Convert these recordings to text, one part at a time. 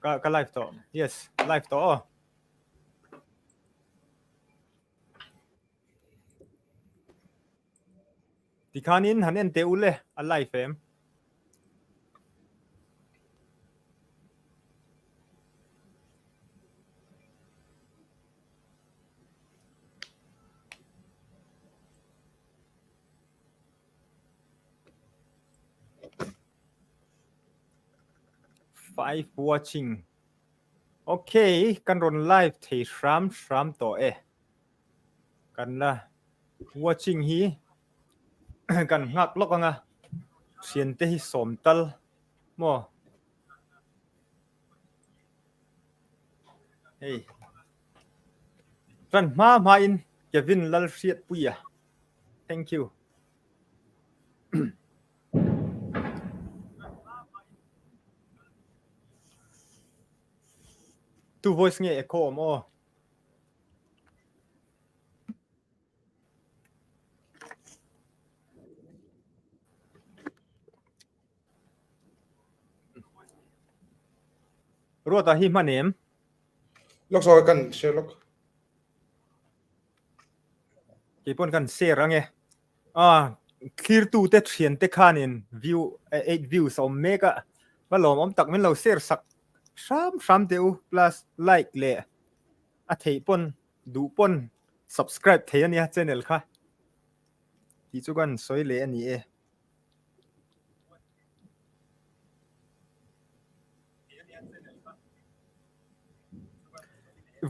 ก็ไลฟ์ต่อ yes ไลฟ์ต่อที่ข้านินหันเอ็นเตอุเลยอะไรเฟม5 watching โอเคกันรอนไลฟ์ที่สามต่อกันละ watching ฮีกันงักลกงะเสียนเตฮิสมตัลโมเฮ้ยรันมาอินเกวินลัลเซียดปุยะ thank you tu voice nge echo mo ruota hi manem lok so kan sherlock ki pon kan share ange clear tu te thian te khanin view 8 views om mega balom om tak men lo share sak sam teu plus like le a thei pon du pon subscribe thei ania channel kha ti chu kan soi le ani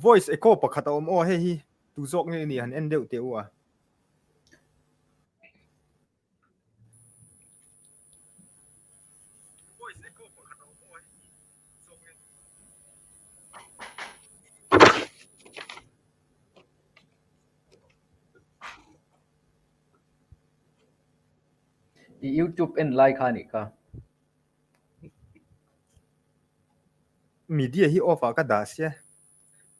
voice echo pakhat om he hi tu zok nge ni han en deu teu YouTube en like khani ka media hi offer ka da sia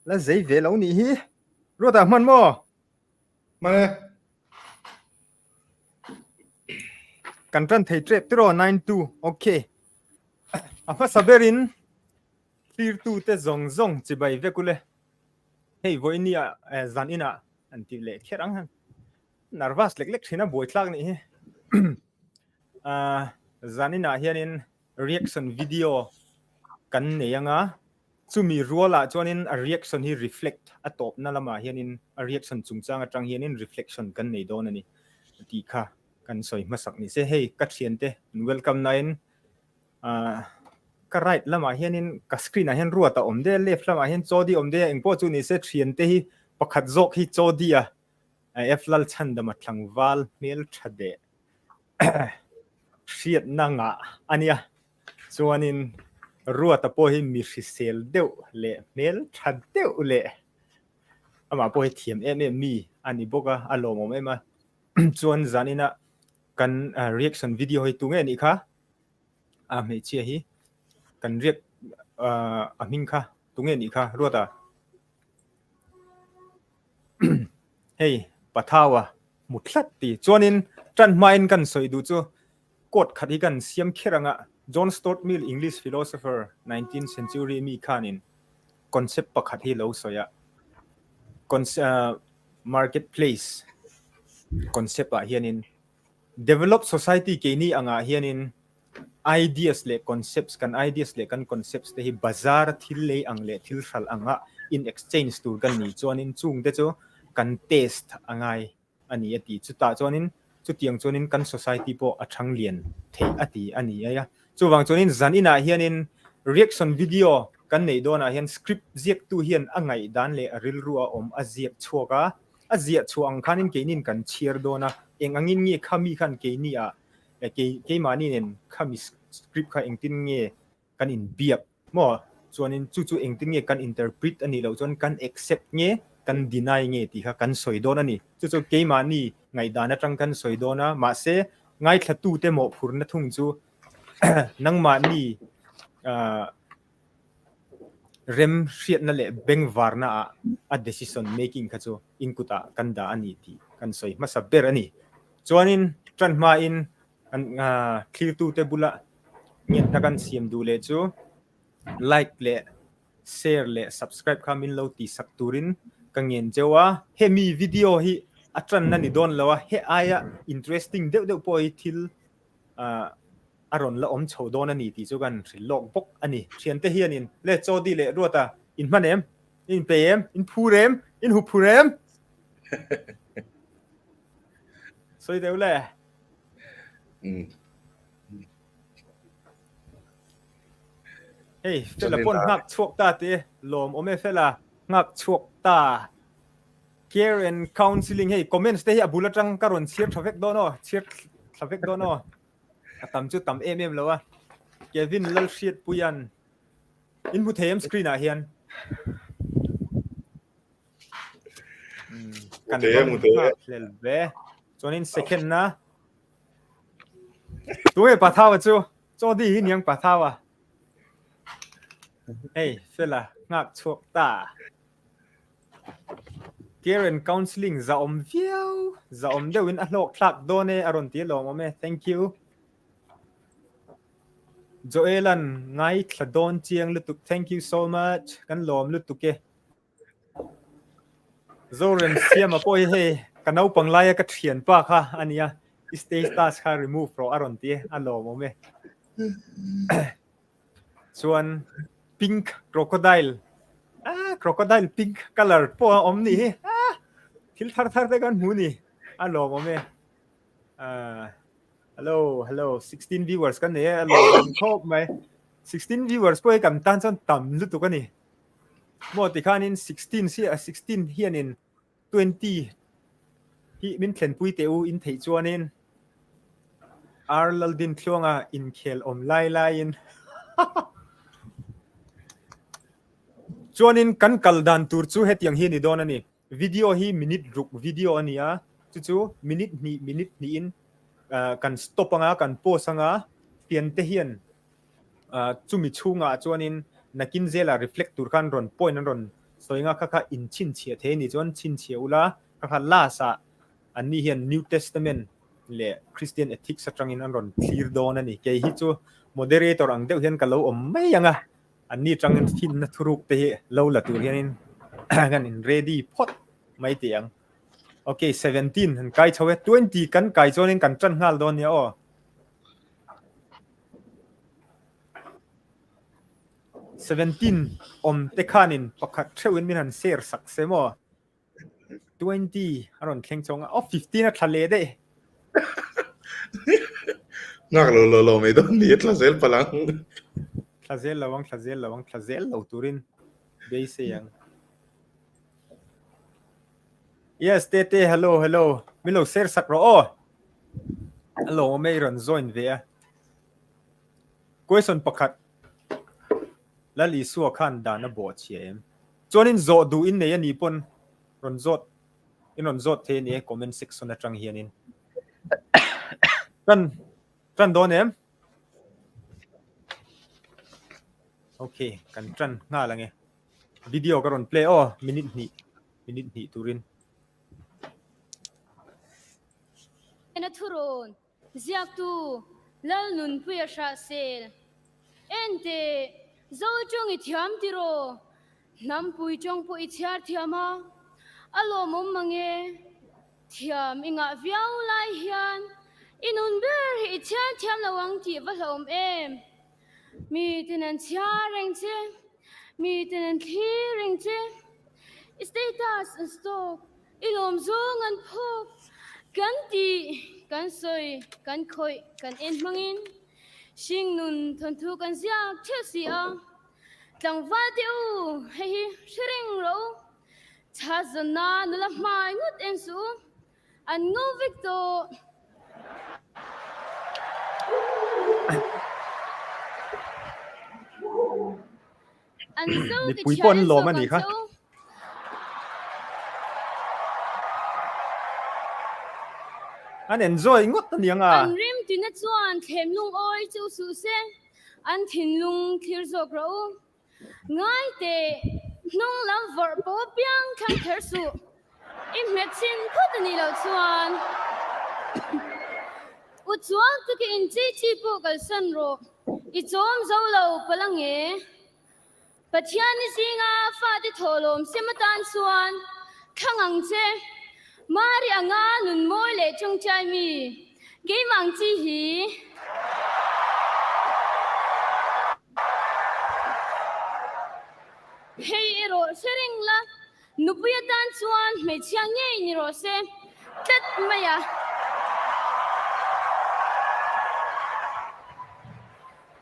la zai ve lo ni hi ruota man mo mane kan tran thei trep 092 okay apa saberin clear tu te zong chi bai ve kule hey voinia zan ina anti le kherang han nervous lek thina boi thlak ni hi zanina hianin reaction video kan neyanga chumi ruala chuanin a reaction hi reflect atop na lama hianin a reaction chungchang atang hianin reflection kan nei don ani ti kha kan soi masak ni se hey ka thiante welcome nine ka right lama hianin ka screen a hian ruata omde left lama hian chodi omde engpo chu ni se thiante hi pakhat zok hi chodia flal chandama thlangwal mel thade shiat nanga ania chuanin ruata po hi mi hrisel deuh le mel thad deuh le ama po hi thiam mi ani boka alomom ema chuan zanina kan reaction video hi tunge ni kha me chia hi kan riak aming kha tunge ni kha ruata hey pathawa mutlat ti chuanin tran main kan soidu chu kot khati kan siam kheranga John Stuart Mill English philosopher 19th century mi khanin concept pakhat hi lo soya marketplace concept a hianin developed society ke ni anga hianin ideas le concepts kan concepts te hi bazar thil le ang le thil hral anga in exchange tur kan ni chuanin chung te chu kan test angai ani ati chuta chuanin chutiang chuanin kan society po athang lian thei ati ani aya chuwang chuanin zanina hianin reaction video kan nei dona hian script ziak tu hian angai dan le aril ruwa om aziak chuaka azia chuang khanin keinin kan chiar dona engangin nge khami khan keini a ke mani nen khami script kha engtin nge kan in biap mo chuanin chu engtin nge kan interpret ani lo chon kan accept nge kan deny nge ti kha kan soidon ani chu ke mani ngai dana tang kan soidona ma se ngai thatu te mo phurna thung chu nang mani rem hriat na le beng varna a decision making kha chu inkuta kan da ani ti kan soi masaber ani chuanin tran ma in clear tu te bula nget na kan siam du le chu like และ share และ subscribe คามินเราตีสักตุรินกังเงินเจ้าว่าเฮมีวิดีโอฮีอัตรันนั่นนี่โดนแล้วว่าเฮอายะ interesting เดี๋ยวปอยทิลอารอนละอมโชว์โดนนี่ตีจูกันสิลอกบกอันนี้เชียนเตเฮียนินเล่โจดีเล่รัวตาอินมันเอ็มอินเปมอินพูเรมอินหูพูเรมสวยเดี๋ยวแหละเฮ้ยเฟลาปนงับชวกตาตีลมโอเมเฟลางับชวกตา care and counseling เฮ้ยคอมเมนต์เตะบุลจังการอนเชียร์ทราฟิกโดนอ๋อเชียร์ทราฟิกโดนอ๋อตำจุดตำเอ็มแล้ววะเควินลลชีดปุยันอินพุทเทมสกรีนอ่ะเฮียนกันเล่นเบ้จนอิน second นะตัวเอ๋ปะท้าวะจูโจดีหินยังปะท้าวะเฮ้ยเฟล่างับชวกตา care and counseling จะอมเฟียวจะอมเดี๋ยวอินอัลโลคลักโดนเออารอนตีลงมาไหม thank you Joelan ngai thladon chiang lutuk thank you so much kan lom lutuke Zoren siam apoi he kanau panglaya ka thian pa kha ania status kha remove pro aron ti alom me chuan pink crocodile crocodile pink color po om ni thil thar thar te kan hu ni alom me hello 16 viewers กันเนี่ยเราครบไหม16 viewers พวกกันตั้งจนต่ำลุตุกันนี่หมดที่ข้านิน16เสีย16เฮียนิน20ที่มินเขียนปุยเตอูอินเทจวนินอาร์ลดินคลวงอ่ะอินเคลอมไล่อินจวนินกันกัลดันตูร์จูเฮตยังเฮียนี่โดนนี่วิดีโอฮีมินิทรุกวิดีโออันนี้อ่ะจู่มินิทนี่อินกันสต็อปงากันโพสงาเปลี่ยนเทียนจุมิชูงาจวนินนักินเซลา reflect ตัวกันรอนปอยนั้นรอนสวยงาค่ะอินชินเชียเทนี่จวนชินเชียอุลาค่ะลาสะอันนี้เห็น New Testament เล่ Christian ethics สักจังอินอันรอน clear โดนนี่แกฮิจู moderator อังเดียวเห็นกันเราไม่ยังอันนี้จังอินทินนัทรุกเตะเราละตัวเห็นกันอิน ready พอดไม่เตียงโอเค17หันไกลชาว20กันไกลจนกันจันงาลโดนเนี่ยอ๋อ17อมเตคานินปักเทวินมินันเซอร์สักเซมอ20อารอนเข่งจงอ๋อ15นะทะเลได้งักโลไม่โดนเดียดละเซลพลังทะเซลระวังเราตุรินเบยเซียงYes, Tete, hello. Milo ser sakro. Oh. Hello, may ron join there. Question pakat. Lali suwa kan da na bo chiem. Jonin zo du in ne yan ipon. Ron zot. In ron zot te ne comment section na trang hianin. Tran don em. Okay, kan tran nga lang eh. Video karon play oh, minute ni turin. Naturon ziak tu lal nun puya sha sel ente zo chong I thiam tiro nam pui chong pu I thiar thiama alo mom mange thiam inga viau lai hian inun ber hi thiam lawang ti va hlom em mi tinan chia reng che mi tinan thi reng che status and stock ilom zong an phop kan ti kan soi kan khoi kan en mangin sing nun thon thu kan sia the sia tlang va tiu hei shring ro cha zana nula mai ngut en su an ngo victo an so ni pui pon lo ma ni kha An enjoy ngot ni nga an rim tin na chuan them lung oi chu su se an thin lung thir zo gro ngai te nong lam vor po piang khang ther su im met chin phut ni lo chuan u chuan tu ki in chi chi po kal san ro I chom zo lo palang e Pathian ni singa fa ti tholom sematan suan khangang che mari anga nun moi le chung chai mi ge mang chi hi hey ero sering la nupuya tan suan me chiang ye ni ro se tat maya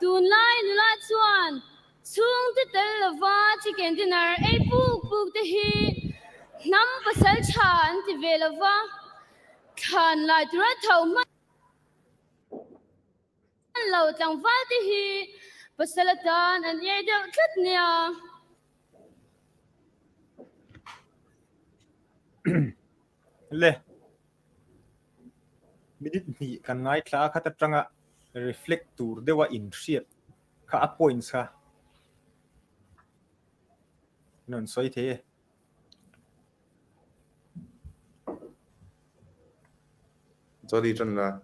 tun lai nu la chuan chung te tel lova chicken dinner ei puk te hi nam pasal chan ti velova khan lai tura thau man lo tang val ti hi pasalatan an ye de khat nia le minute ni kan ngai thla kha ta tanga reflect tur dewa in shiat kha a points kha non soi the cho đi chân là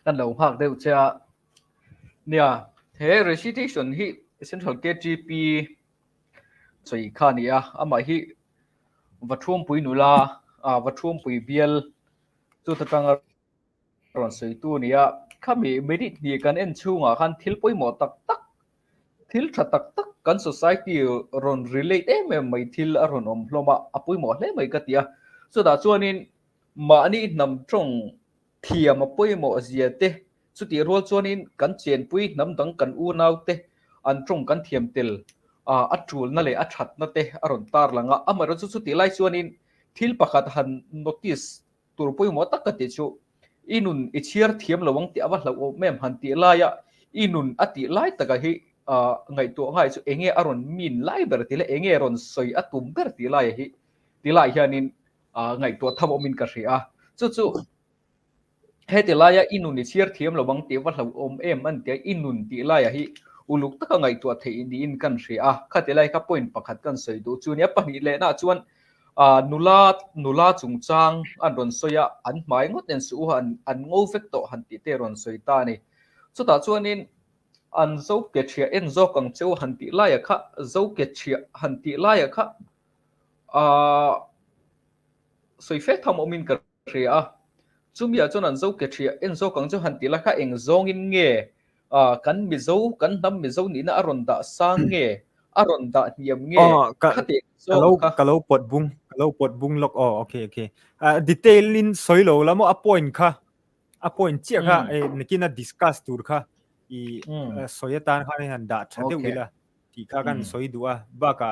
kan lo hak deuh cha nia he recitation hi essential KGP choi kha nia ama hi vathum pui nula vathum pui bial chu tatanga ron sei tu nia khami merit ni kan en chunga khan thil poimo tak tak thil tha tak tak kan society ron relate mai thil aron om hloma apui mo hle mai katia so da chuanin ma ni nam tong thiam apui mo zia te chu ti rol chuanin kan chen pui nam dang kan u nau te an tong kan thiam tel atul na le athat na te aron tar langa amaro chu ti lai chuanin thil pakhat han notice tur pui mo tak ka ti chu inun ichiar thiam lawang ti awa hlau mem han ti la ya inun ati lai taka hi ngai tu ngai chu enge aron min lai ber ti le enge ron soi atum ber ti lai hi ti lai hianin ngai tu thamo min ka ria chu he ti lai ya inun ichiar thiam lawang ti wa hlau om em an ti inun ti lai hi uluk taka ngai tu thei ni in kan ria kha ti lai ka point pakhat kan soi du chu nia pani le na chuan nula chungchang an ron soya an mai ngot en su an ngo vek to han ti te ron soi ta ni chu ta chuanin an zo ke thia en zo kang cheu han ti la ya kha zo ke thia han ti la ya kha soi fe tham omin ka ria chumia chon an zo ke thia en zo kang cheu han ti la kha eng zong in nge kan mi zo kan nam mi zo ni na aron da sang nge aron da niam nge khati kalau pot bung lok okay detail in soilo lamo a point chia kha nikina discuss tur kha i soyetan kha ni han da thate wila ti kha kan soi duwa ba ka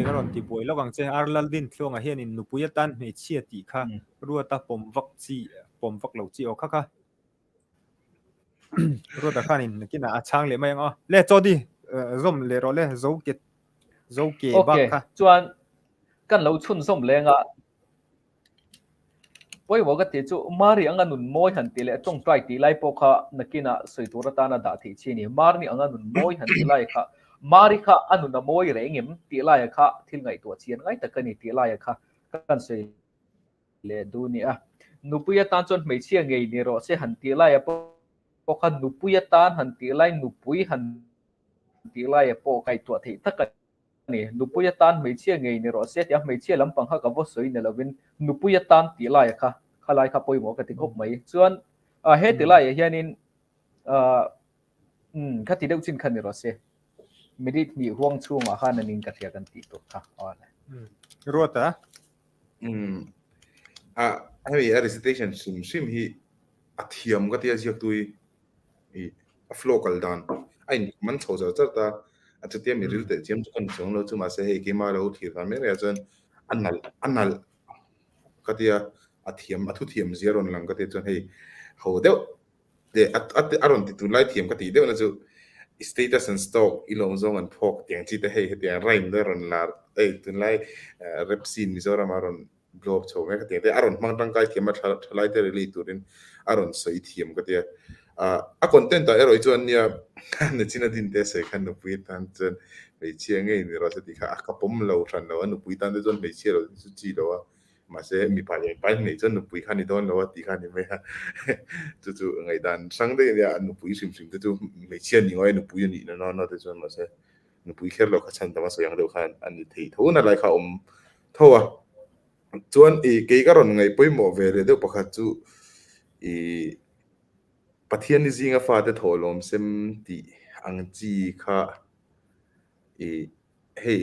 garon ti boi lawang che arlal din thlonga hian in nupuyatan me chia ti kha ruata pom vak lo chi o kha ruata khan in nikina a chang le mai ngo le chodi zom le ro le zo ke ba kha chuan kan lo chun som lenga poi wo ka ti chu mari anga nun moi han ti le chong trai ti lai po kha nakina soitura ta na da thi chi ni mar ni anga nun moi han ti lai kha mari kha anu na moi rengim ti lai kha thil ngai to chian ngai takani ti lai kha kan sei le du ni a nupuya tan chon mei chia ngei ni ro se han ti lai po kha nupuya tan han ti lai nupui han ti lai po kai to thi takani ni nupuya tan mei chia ngei ni ro se tia mei chia lampang ha ka bo soi ne lovin nupuya tan ti lai kha khalai kha poi mo ka ti khop mai chuan he ti lai hianin kha ti deuh chin khan ni ro se midit mi huang chunga han anin ka thia kan ti to kha ala ruata hei recitation sim hi athiam ka tia jiak tui i a flow kal dan ai man chho za ta atia mi ril te jem kan chong lo chu ma se hei ke ma lo thi fa me ya chen anal ka tia athiam athu thiam zeron lang ka te chon hei ho deu de aron ti tu lai thiam ka ti deu na chu status and stock ilong zong an phok tiang chi te hei tiang rain de ron lar tun lai rep scene mizoram aron globe cho me ka te aron mang tang kai thiam thlai te ri turin aron soi thiam ka tia a content ta ero chuan nia na china din te se khan no pui tan chen mei chia nge ni ro se ti kha ka pom lo than lo an pui tan de chon mei chia lo chu chi lo มาเสมีไปไปไหนจนหนุ่มปุ๋ยขันนี่โดนแล้วว่าตีขันนี่ไหมฮะจู่ๆไงดันสังเดียเนี่ยหนุ่มปุ๋ยซิมจู่ๆไม่เชื่อนี่ไงหนุ่มปุ๋ยนี่นะเนาะแต่จนมาเสหนุ่มปุ๋ยแค่เราขัดชันแต่ว่าสยังเดียวกันอันนี้ที่ทุนอะไรเขาเท่าว่าจวนอีกก็รอนไงปุ๋ยหมอเวรเดียวประคัตจู่อีปะเทียนนี่จริงอ่ะฟ้าเตถอลมเซมตีอังจีค่ะอีเฮ้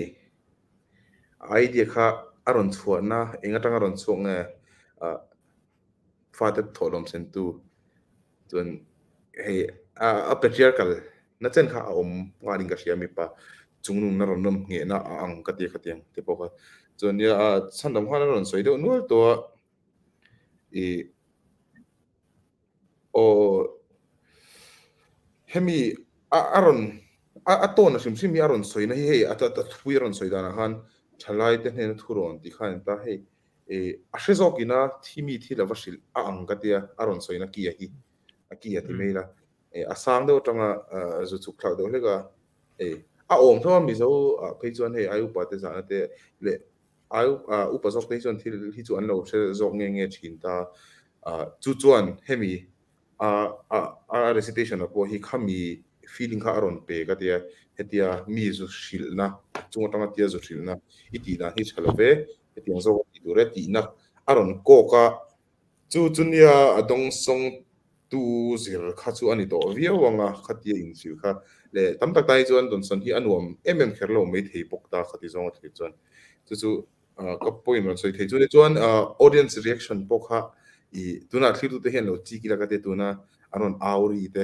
ไอเดียค่ะอารมณ์ชวนนะเองก็ต้องอารมณ์ชวนไงฟ้าเตถอลมเซนตูจนเฮ้เป็นเรื่องกันนั่นเช่นค่ะงานอิงกัสยามีปะจุงนุ่งนารมณ์เงี้ยนะอังกัดเตียงที่พวกจนเนี่ยฉันทำให้นารมณ์สวยด้วยนู้นตัวอีโอเฮมีอารมณ์ตัวน่ะซิมมีอารมณ์สวยนะเฮ้ทุยอารมณ์สวยด้านนั้นชลายเต็นเนี่ยทุรนที่ข้านี่ตาเฮ้อาศัยจอกินะที่มีที่เลวสิลอังกัดอารมณ์สวยนะกี้ที่ไม่ละสังเดียวจังจุดสุขคลาวเดียวเลยก็องค์ที่ว่ามีเจ้าเพจวันเฮ้อายุปัตตานเตเลอายุอุปสรรคเพจวันที่จวนเราเชื่อจงเงี้ยชินตาจุดจวนเฮมีrecitation นะพอที่ข้ามี feeling ข้าอารมณ์เปก็เดียเฮตียมีจุดสิลนะจงตั้งที่จุดสิลนะอีตีนะที่เฉลเวเฮตียงโซ่ที่ดูเรตีนะอารมณ์ก็จุดเนี่ยดงทรงตูสิลข้าจูอันนี้ตัววิววังอ่ะขัดยังสิลข้าเลยตั้มตักใจจวนดนสันที่อันวมเคร์โลไม่เทปกตาขัดที่จงที่จวนจู่ก็พูดมันสวยที่จวนจวน audience reaction ปกข้าตัวนั้นที่ตัวเห็นเราจีกิลกันตัวนั้นอันนั้นเอารีเต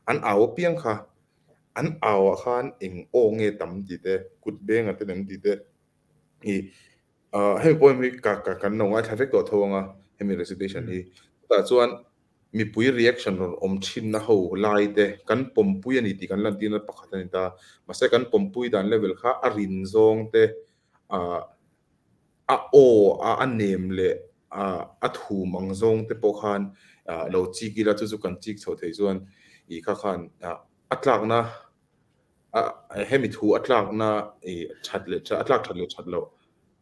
อันเอาเพียงค่ะอันเอาข้านเองโอเงตั้มจีเตกุดเบงอันเต็มจีเตให้พวกมีกันน้องไอ้ทาร์เฟกตัวทวงอ่ะให้มี recitation ที่แต่ส่วนมีปุย reaction อมชินนะเขาไล่เตกันปมปุยนี่ที่กันลันตีนปักขัดนี่ตามาเสกันปมปุยดันเลเวลค่ะอารินซงเตอันเนมเลยถูมังซงเตปอคันเราจีกิลาจุกันจีกชาวไทยส่วนอีกข้างอัตลักนะให้มีทูอัตลักนะชัดเลยอัตลักชัดเรา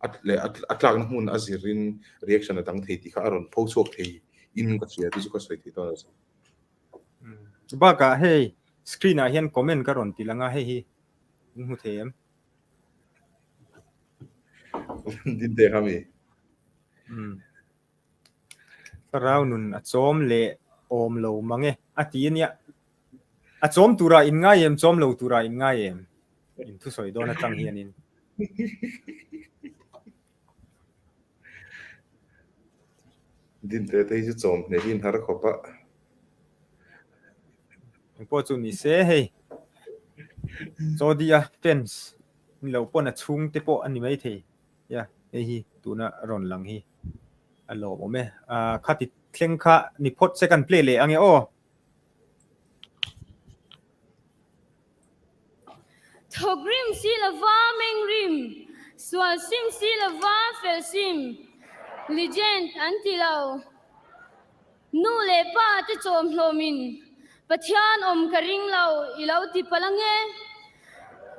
อัตลักนะหุ่นอาศิริน reaction ตั้งเทติข้าอารมณ์โพสต์เทอินก็เสียจุก็สวยที่ตอนนั้นบ้ากะให้สกรีนเห็นคอมเมนต์ก็รอนตีละง่าให้หูเทียมดินเตะครับมีเราหนุนจอมเละอมโลมังเงตีเนี่ยจอมตุระอินง่ายจอมโลตุระอินง่ายอินทุสอยโดนจังเฮียนินดินเตะที่จอมในดินหารักขบะพอจุนี่เซ่ให้โซเดียเป็นส์เราปนชุ่งเตปอันนี้ไม่เทยะเฮีตัวน่ะรอนหลังฮีอัลโหลผมข้าติดเคร่งข้านี่พดเซกันเพลย์เลยอันนี้โอ้ทกริมซีลาวาเมงริมสวลซิมซีลาวาเฟลซิมลีเจนอันที่เรานูเลป้าจะโจมโลมินปะเทียนกระริงเราอีเราติพลังเง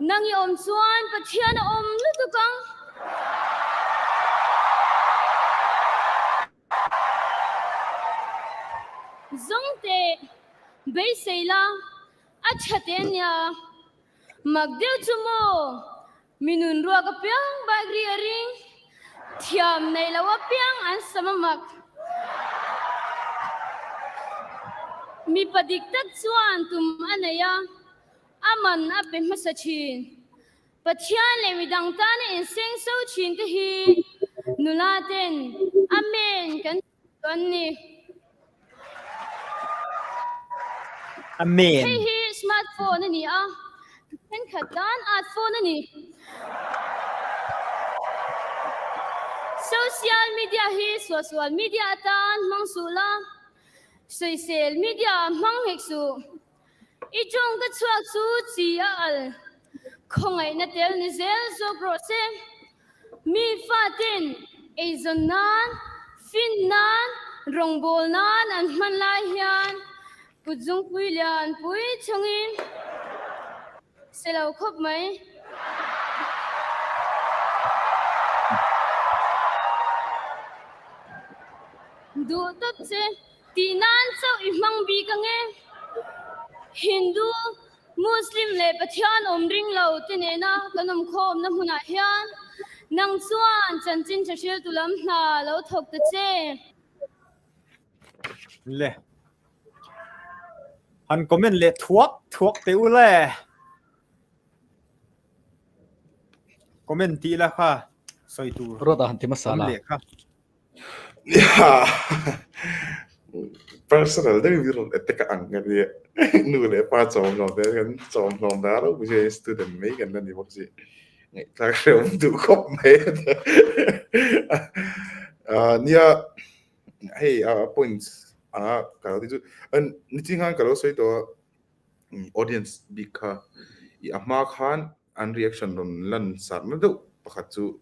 นังยอมส่วนปะเทียนลุตุกังจงเตะเบสเซล่าอัจฉริยะมักเดียวจุโมมินุนรัวกับเปียงบางรีริงเทียมในละวะเปียงอันสมมักมีปฏิกิริยาส่วนตุมอันเนียอามันอับเป็นมัสชินปัจจัยเลวิดังตาในเสียงโซชินที่ฮีนุลาเตนอเมนกันตัวนี้อเมนเฮ้สมาร์ทโฟนนี่เป็นขัดด้านอาร์ตโฟนนี่โซเชียลมีเดียฮีโซเชียลมีเดียตานมังสุลาโซเชียลมีเดียมังเฮกซูอีจงก็ชวกซูจีอัลคงไอ้นัดเดลนิเซลโซโปรเซมีฟาตินเอซอนนานฟินนานรงโบลนานอันมันลายยันปุจงปุยเลียนปุยชงอินเสลาวครบไหม du tot che ti nan chau I mang bi ka nge Hindu Muslim le pathian ring lo te ne na kanom khom na huna hian nang chuan chanchin chashil tulam hna lo thok te che le han comment le thuak te u le comment ti la kha soi tu Rota hanti masala. le kha Yeah. Personal đấy vì rồi tất cả anh cái gì nụ lệ pa chồng nó đấy cái chồng nó đó đó bây giờ student mấy cái này bác sĩ ngày ta kêu tụ khóc mấy nia hey points kalau itu ni tinggal kalau saya itu audience bika I amma khan an reaction don lan sar na do pakhat chu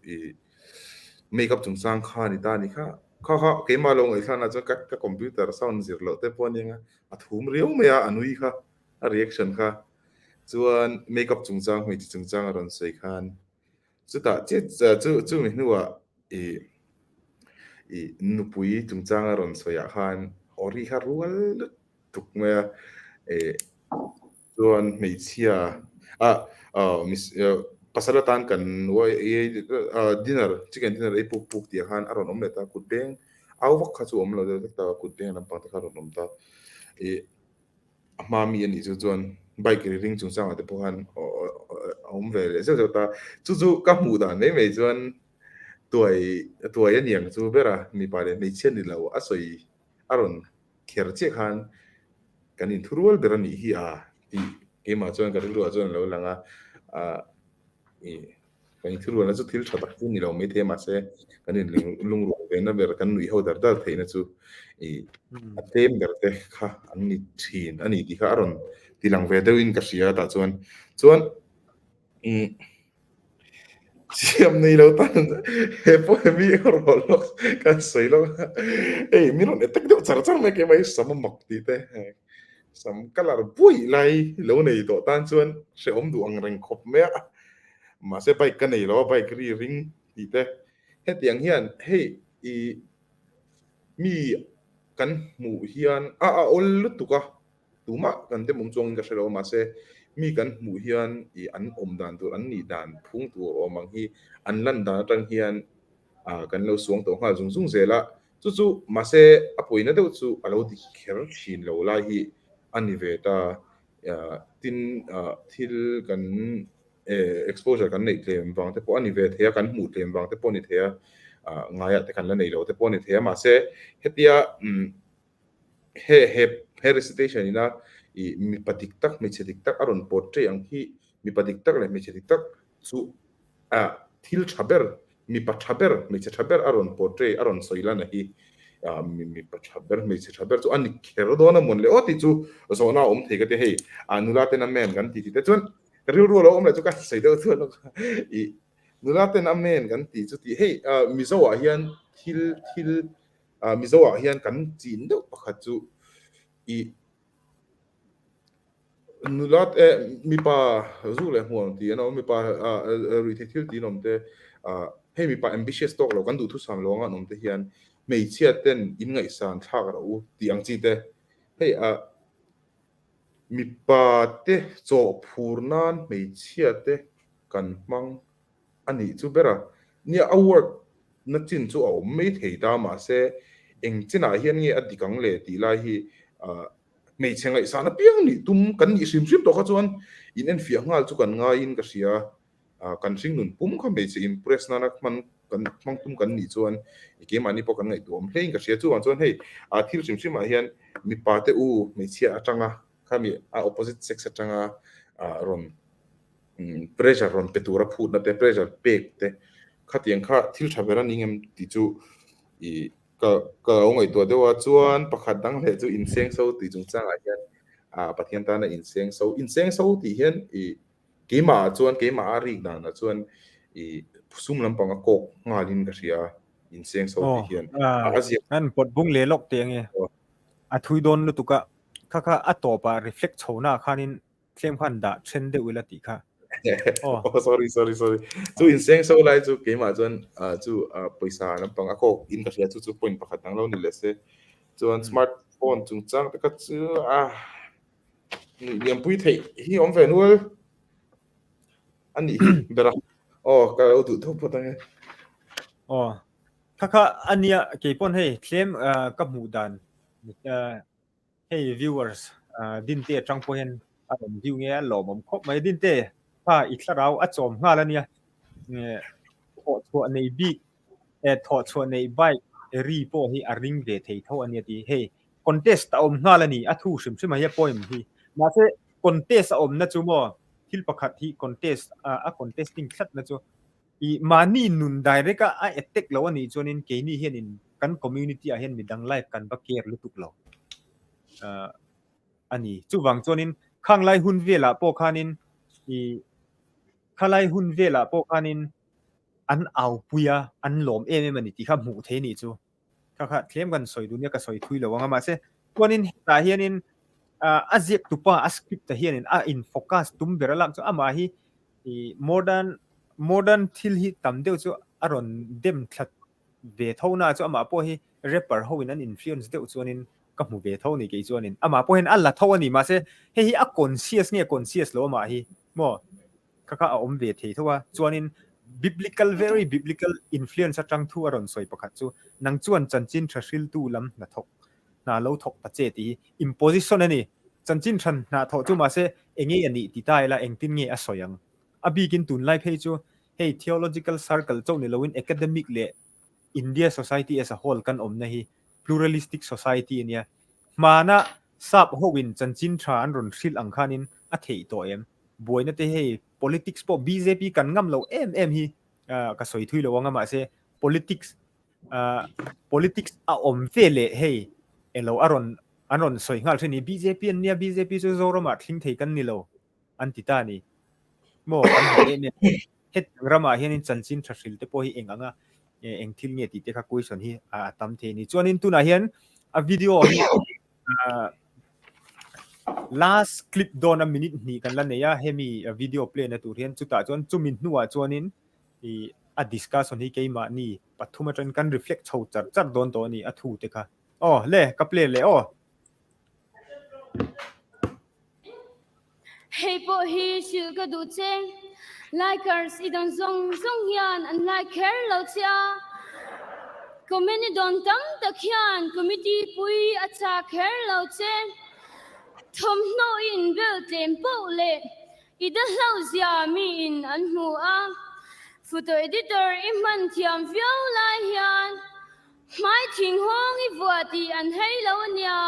makeup chung sang khan ni ta ni kha kha ke ma long ai thana chu ka computer sound zir lo te pon yang a thum riu me a anui kha a reaction kha chuan makeup chung sang hoi chi chung sang ron sei khan chu ta che chu mi nuwa nu pui chung sang ron soya khan ori kha rual tuk me chuan mei chia miss pasalatan kan dinner chicken dinner e puk ti khan aron omle ta kutbeng awak kha chu omlo de ta kutbeng lampang ta kharon om ta ama mi ani chu chuan bike ring chung sang ate pohan om ve le so ta chu ka mu da nei mei chuan tuai ani yang chu bera mi pare mei chen ni lo asoi aron kher che khan kanin thurwal berani hi ti ema chuan ka ru chuan lo langa kan thurwal na chu thil thatak tu ni lo me the ma se kanin lung ru ve na ber kan nui ho dar dar theina chu atem ber te kha anni thin ani ti kha aron tilang ve deuin ka sia ta chuan siam nei lo tan he po mi rol kan sei lo ei mi non etek do char char me ke mai sam mak ti te sam kalar pui lai lo nei to tan chuan se om du ang reng khop me ma se pai kan nei lo pai kri ring ti te he tiang hian hei mi kan mu hian ol lutuka tuma kan te mum chong ka se lo ma se mi kan mu hian an om dan tu an ni dan phung tu o mang hi an lan da tang hian kan lo suang to nga zung zela chu ma se apoina de chu alo di kher thin lo la hi ani ve ta tin thil kan exposure kan nei tlem wang te po ani ve thea kan mu tlem wang te po ni thea ngaya te kan la nei lo te po ni thea ma se hetia he recitation ina mi patik tak mi chetik tak aron portray ang hi mi patik tak le mi chetik tak chu thil thaber mi pathaber mi chethaber aron portray aron soila na hi mi pathaber mi chethaber chu ani khero do na mon le oti chu so na thega te hei anula te na men kan ti te chun riu ru lo om le chu ka sei do chu lo nula te na men kan ti chu ti hei mi zo wa hian thil mi zo wa hian kan chin do pakhat chu nulat mi pa zule huang ti no mi pa rithil ti nom te hey mi pa ambitious talk lo kan du thu sam lo nga nom te hian mei chia ten in ngai san thak ro ti ang chi te hey mi pa te cho phurnan mei chia te kan mang ani chu bera ni award na chin chu au mei thei ta ma se eng china hian nge adikang le ti la hi mei chengai sana piang ni tum kan ni sim to kha chuan in en fia ngal chu kan nga in ka sia kan sing nun pum kha mei che impress na nak man kan mang tum kan ni chuan ke mani po kan ngai tom hlein ka sia chuan hei thil sim a hian mi pa te u mei chia atanga kha mi opposite sex atanga ron pressure ron petura phut na te pressure pek te kha tiang kha thil thavera ningem ti chu ka ngai to dewa chuan pakhat dang le chu in seng so ti chung chang a hian pathian ta na in seng so ti hian keima chuan keima ari na chuan sum lampang a kok ngalin ka ria in seng so ti hian azia an pot bung le lok te nge a thui don lu tuka kha a to pa reflect chona khanin tlem khan da trend de wila ti kha Oh. Oh, sorry. Chu in seng so lai chu ke ma chuan chu paisa na pang ako in ka hria chu point pakhat nang lo ni le se chuan smartphone chung chang ta ka chu niam pui thei hi om ve nual ani hi bera oh ka tu thop patang Oh. Kaka ania ke pon hey claim ka mu dan hey viewers din te tang po hen aron view nge lo mom khop mai din te pa iklarau a chom nga la nia nge tho chho nei bi tho chho nei bai ri po hi a ring ve thei tho ania ti hey contest ta om nga la ni a thu sim sim ya poem hi ma se contest a om na chu mo thil pakhat hi contest a contesting khat na chu i mani nun direct a attack lo ani chonin ke ni hian in kan community a hian midang live kan ba care lu tuk lo ani chuwang chonin khanglai hun vela po khanin i khalai hun vela po khanin an au puya an lom em ani ti kha mu the ni chu kha thlem kan soi dunia ka soi thui lo wanga ma se chonin ta hianin azek tupa a script ta hianin a in focus tum beralam chu ama hi modern thil hi tam deu chu aron dem thlat ve thona chu ama po hi rapper ho in an influence deu chuanin ka mu ve tho ni ke chuanin ama po hen alla tho ani ma se he hi a conscious lo ma hi mo kaka a om ve thei thowa chuanin very biblical influence atang thu aron soi pakhat chu nang chuan chanchin thrashil tu lam na thok na lo thok pa che ti imposition ani chanchin than na tho chu ma se engi ani ti tai la engtin nge a soyang abikin tun lai phei chu hey theological circle chau ni loin academic le India society as a whole kan om na hi pluralistic society ania mana sap howin chanchin tha an ron hril ang khanin a thei to em boina te hey politics po BJP kan ngam lo em hi ka soi thui lo wanga ma se politics a om vele hey elo aron soi ngal thini BJP ania BJP chu zoro ma thling thei kan ni lo an ti ta ni mo kan he ne het rama hianin chanchin thrashil te po hi enganga eng thil nge ti te kha question hi tam the ni chuanin tuna hian a video hi last clip don a minute ni kan la neya hemi video play na tur hian chuta chuan chumin nuwa chuanin I a discussion hi keima ni pathuma tran kan reflect chho char don to ni a thu te kha oh le ka play le oh Hey po hi sil ka du che likers idon zong hian an like care lo chia community don tam ta khian committee pui acha care lo che thom no in bel tem po le ida lo zia mi in an hu a photo editor iman thiam viau lai hian mai thing hong I vuati an hei lo nia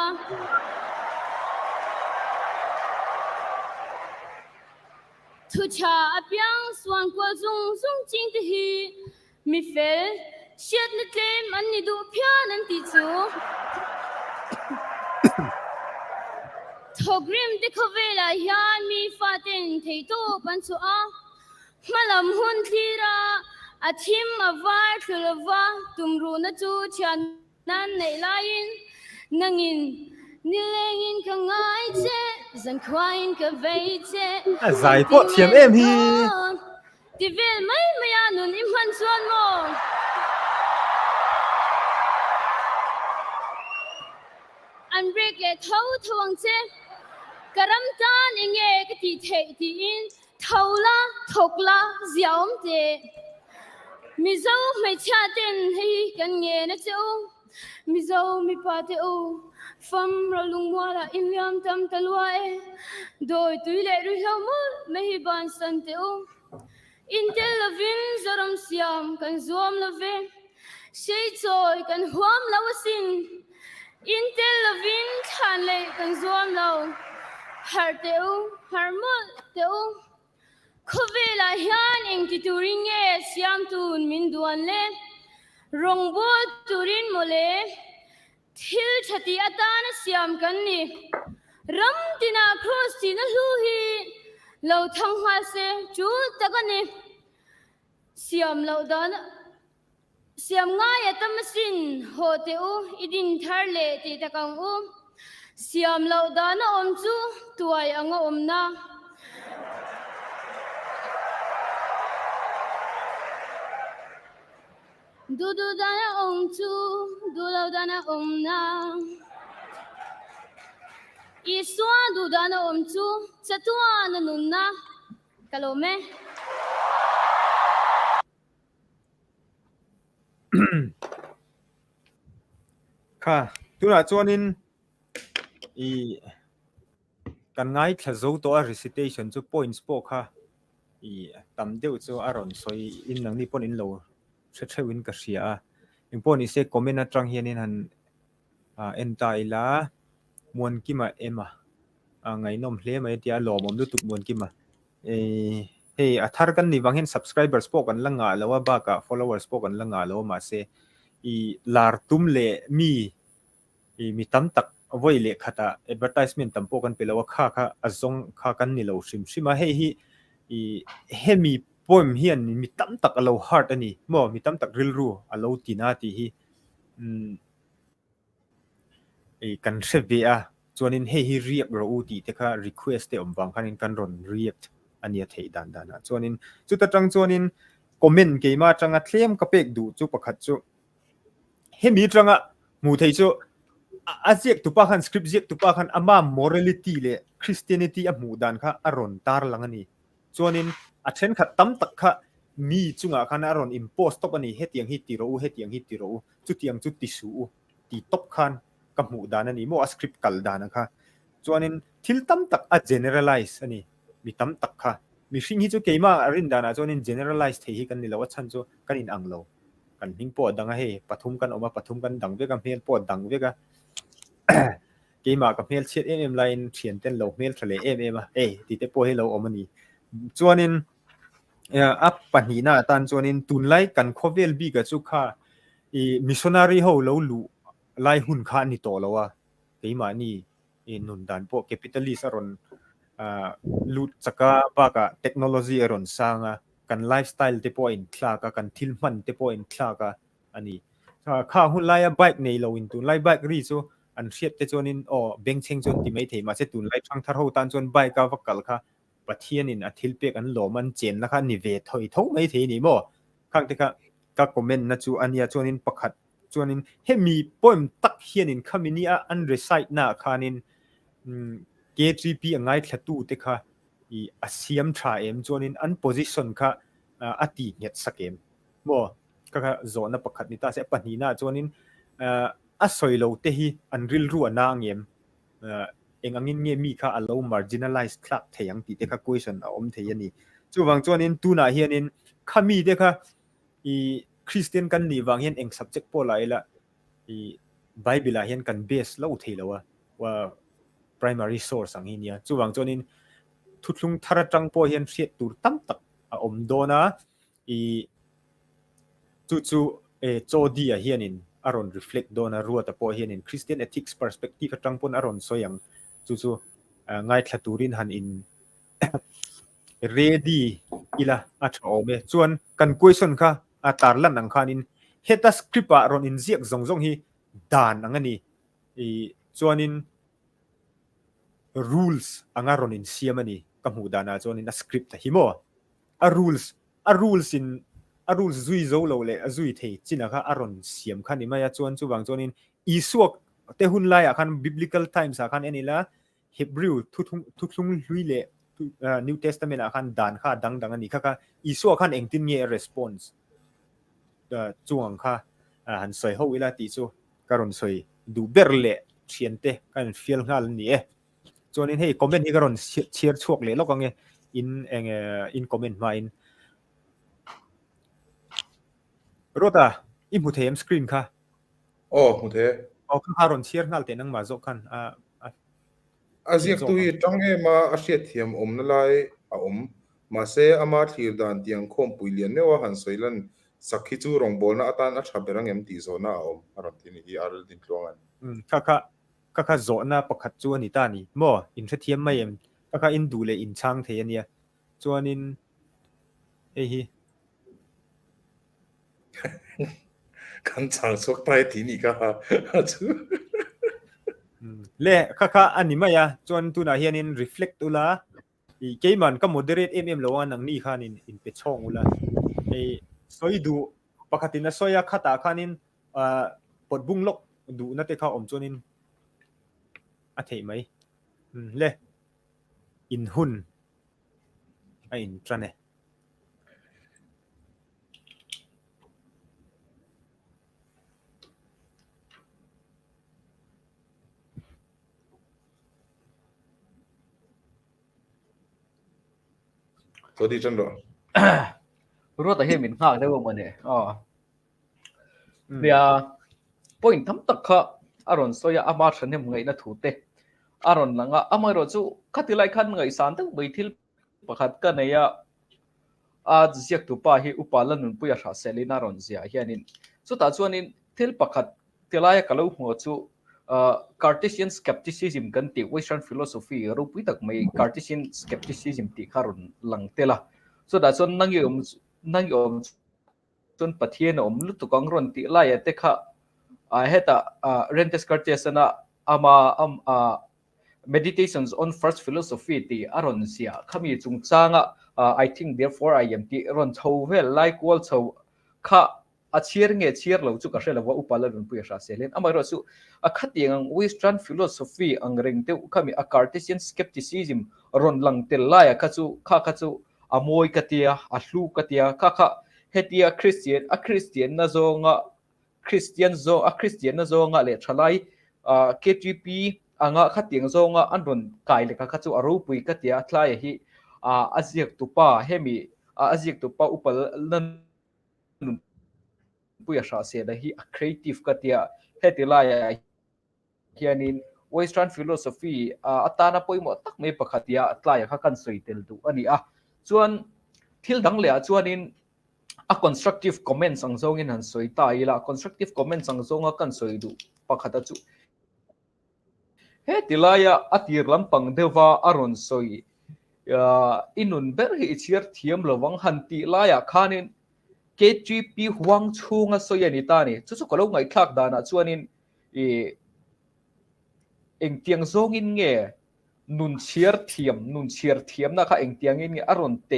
thu cha apyang swan kwa zung ching te hi mi fel shet na tlem an ni du phian an ti chu thogrim de khovela hian mi faten thei to pan chu a malam hun thira athim avar thulwa tumru na chu chan nan nei lain nangin nilengin ka ngai che zan khwain ka vei che zai po thiam em hi ti vel mai maya nun im han chuan mo an break le thawang che karam tan enge ka ti thei ti in thawla thokla ziaom te mizo mai cha ten hi kan nge na chu mizo mi pa te o fam ro lungwala imyam tam talwa e doi tuile ru hamu mehi ban san te o intel lovin zoram siam kan zom love shei choi kan huam lawasin intel lovin khan le kan zom lo har te o har mul te o khovela hian eng ti turing e siam tun min duan le rongbo turin mole thil thati atana siam kan ni ram tina cross tina lu hi lo thang ha se chu takani siam lo dan siam nga ya tamasin ho te u idin thar le ti takang u siam lo dan om chu tuai anga om na du du dana chu du lo dana na iswa du dana chu chatua na nun na kalome ค่ะตัวน่ะจวนนินอีกันง่ายทะโจตัว recitation จู points ปอค่ะอีตำเดียวจูอารอนสอยอินหนังนี่ปนอินโลเชวินกะเสียอิงปนอีเซคอมเมนต์ตรังเฮียนินหันเอ็นตายละมวนกิมาเอ็มไงน้อมเลี้ยมาเดียหล่อมอมดูตุกมวนกิมาเฮ้ยทาร์กันนี่บางเห็น subscribers ปอกันละงาแล้วว่าบ้ากะ followers ปอกันละงาแล้วมาเซอีลาร์ตุมเลมีตั้มตักเอาไว้เลยค่ะแต่ advertisement ตั้มพวกกันไปแล้วว่าค่าอาจงค่ากันนี่เราชิมมาให้มีพอยเฮียนมีตั้มตักเรา hard อันนี้มั่วมีตั้มตักริลรู้เราตีนาตีกันเสบียจวนนี้ให้เรียกเราตีแต่ค่ะ request เดี๋ยวบางครั้งกันรอน react อันนี้เท่ดันนะจวนนี้จุดจังจวนนี้คอมเมนต์เกี่ยมาจังเคลมกับเป็กดูจุประคัดจุให้มีจังมูเทจุอาเจียกตุปาคันสคริปต์เจียกตุปาคันอามา morality เลย Christianity อามูดันค่ะอารอนตาร์ลังอันนี้จวนนี้อาเช่นค่ะตั้มตักค่ะมีจุงอาคันอารอน impose ตบอันนี้เฮตียงฮิตติโร่จุดยังจุดติสูตีตบคันกับมูดานอันนี้มั่วสคริปต์กัลดานะคะจวนนี้ทิลตั้มตักอา generalize อันนี้มีตั้มตักค่ะมีสิ่งที่จุเกี่ยมาอรินดานะจวนนี้ generalize เที่กันนี่แล้วว่าฉันจุกันอินอังโลกันหิงปวดดังให้ปฐุมกันออกมาปฐุมกันดังเวกันเพียนปวดดังเวกันเกี่ยมากับเมลเชียร์ไลน์เขียนเต้นโลเมลทะเลตีเตปโปให้เราออกมานี่จวนนี้อัปปัญหาหน้าตานจวนนี้ตุนไล่กันโคเวลบีกับจุค่ามิชชันนารีเขาเราลู่ไล่หุ่นข้านี่โตแล้วว่าเกี่ยมานี่นุนดันพวกแคปิตอลิสต์รอนลู่จักรบ้ากะเทคโนโลยีรอนสร้างกันไลฟ์สไตล์เตปโปอินคลากะกันทิลมันเตปโปอินคลากะอันนี้ข้าหุ่นไล่ไบค์ในเราอินตุนไล่ไบค์รีโซอันเชียดแต่จวนนี้เบงเชงจวนที่ไม่เทมาเสตุนไล่ทางทาร์โฮตันจวนไบค์กาวักกัลค่ะปะเทียนินอาทิลเปียกอันหล่อมันเจนนะคะนิเวศถอยทุ่งไม่เทนี่มั่วข้างที่ค่ะก็คอมเมนต์นะจูอันนี้จวนนี้ประคัดจวนนี้ให้มีป้อมตักเฮียนินคำนี้อันรีไซต์หน้าคานินKGP ง่ายแค่ตู้ที่ค่ะอาเซียมทราเอ็มจวนนี้อันโพซิชันค่ะอดีตเนี่ยสักเอ็มมั่วก็ค่ะโซนประคัดนี่ตาเสปัญหาหน้าจวนนี้อาศัยเราเตะอันริลรัวนางเอ็มเองอันนี้เงี้ยมีค่ะเรา marginalized คลักเทียงตีเด็กค่ะ question อมเทียนี่จู่บางจวนนี้ตัวน่ะเฮียนินข้ามีเด็กค่ะคริสเตียนกันนี่บางเฮียนเอง subject พอไรละไบเบิลเฮียนกัน base เราเทียแล้วว่า primary source สังเฮียจู่บางจวนนี้ทุกลุงทาร์จังพอเฮียนเสียตัวตั้มตักอมโดนะจู่โจดีเฮียนินอารอน reflect โดนรัวแต่พอเห็น Christian ethics perspective จังปนอารอนสวยอย่างจู่ง่ายแค่ตูรินหันอิน ready อีละอัจฉริยะส่วนกัน question ค่ะตาร์ลันนังคานินเฮตัสคริปต์อารอนอินเสียกซงฮีดานอันนี้ส่วนอิน rules อังอารอนอินเสียมันนี่กับหูดานาส่วนอินสคริปต์ฮิโมrules in rules ซุยโซโลเลยซุยเทจินะคะอารอนเสียมคันนี่มาจวนบางจวนนี้อีสวกเตหุนไลอาคัน biblical times อาคันอันนี้ละ Hebrew ทุกลุยเลยNew Testament อาคันดานค่ะดังอันนี้ค่ะอีสวกคันเองตินเงี้ย response จวงค่ะหันสวยเขาเวลาตีจูการอนสวยดูเบอร์เล่เชียนเตกันฟีลงานนี้จวนนี้ให้คอมเมนต์ให้การอนเชียร์ช่วงเลยแล้วก็ไงin comment มารถอิมุเทมสกรีนค่ะมุเทข้ารอนเชียร์นั่นแต่นั่งมาจกกันอาเซียตุยจังเอมาอาเซียเทียมนั่นเลยมาเซอามาทีร์ดานเตียงคอมปุยเลียนเนี่ยว่าหันสวยลันสักขี้จูรองบอลน่ะตานอัชเบรังตีโซน่าอารอนที่นี่อาร์ดินกลงันค่ะโซน่าประคัดจวนนี่ตานี่มั่วอินเทียมไม่ค่ะอินดูเลยอินช่างเทียนเนี่ยจวนอินกันช่างสกไปที่นี่ก็เล่ค่ะอันนี้ไม่จวนตัวน่ะเฮียนิน reflect ตัวละเกี่ยมันก็ moderate แล้วว่านังนี่ค่ะนินเป็นช่องอุละสวยดู pakatin na soya khata khanin pot bunglok du na te kha om chonin a thei mai le in hun a in trane so đi chân rồiรู้แต่เห็นมินข้างได้บ่มันเนี่ยเนี่ยpoint ทั้งตักค่ะอารอนโซยาอามาชันเนี่ยมึงไงนะถูเตอารอนหลังอ่ะอามาโรจูคัดที่ไล่ขันมึงไงสารตั้งใบทิลประคัดกันเนี่ยอาจจะตัวป้าที่อุปาลนุนปุยชาเซลินารอนเสียเฮียนินสุดท้ายส่วนนี้ทิลประคัดที่ไล่กันแล้วหัวจูCartesian skepticism กันที่ Western philosophy รูปวิตักไม่ Cartesian skepticism ที่ขารอนหลังเตละสุดท้ายส่วนนั่งอยู่จนประเทศน่ะลุตุกังรอนติไล่เตค่ะเหตุRentes Cartesนะmeditations on first philosophy ที่อารอนเสียขมีจุงจางI think therefore I am ที่รอนเท่าเวลไล่กวลเท่าค่ะเชียร์เงี้ยเชียร์เราจุกเสร็จแล้วว่าอุปาลรุนปุยชาเซเลนอามาเราสุขัดยัง Western philosophy อังเริงเตวขมีCartesian skepticism รอนหลังเตไล่ข้าจูมวยกัตยาลูกัตยาข้าเฮติยาคริสเตียนนะโซงคริสเตียนนะโซงเลทลายKGP อ่างขัดยังโซงอันรอนกายเลยข้าจูรูปุยกัตยาทลายฮีอาเซียกตุปาเฮมีอาเซียกตุปาอุปาลันปุยชาเซดฮี creative กัตยาเฮติลายเฮียนิน Western philosophy อัตานาปุยหมดตักไม่ปะขัดยาทลายข้ากันสวยเตลดูอันนี้ส่วนที่ดังเลยส่วนนี้constructive comments สังโซงินหันสวยตายละ constructive comments สังโซงกันสวยดูปะขัดจูเฮติลายอัติรลำปังเดวาอารอนสวยอินุนเบอร์ฮิเชียร์เทียมระวังหันติลายขานิน KGP หวังชูงสวยนิตานี่จุดก็ลงไงคลักดานะส่วนนี้เอ็งเตียงโซงินเงี้ยนุนเชียร์เทียมนะคะเอ็งเตียงงินเงี้ยอารอนเต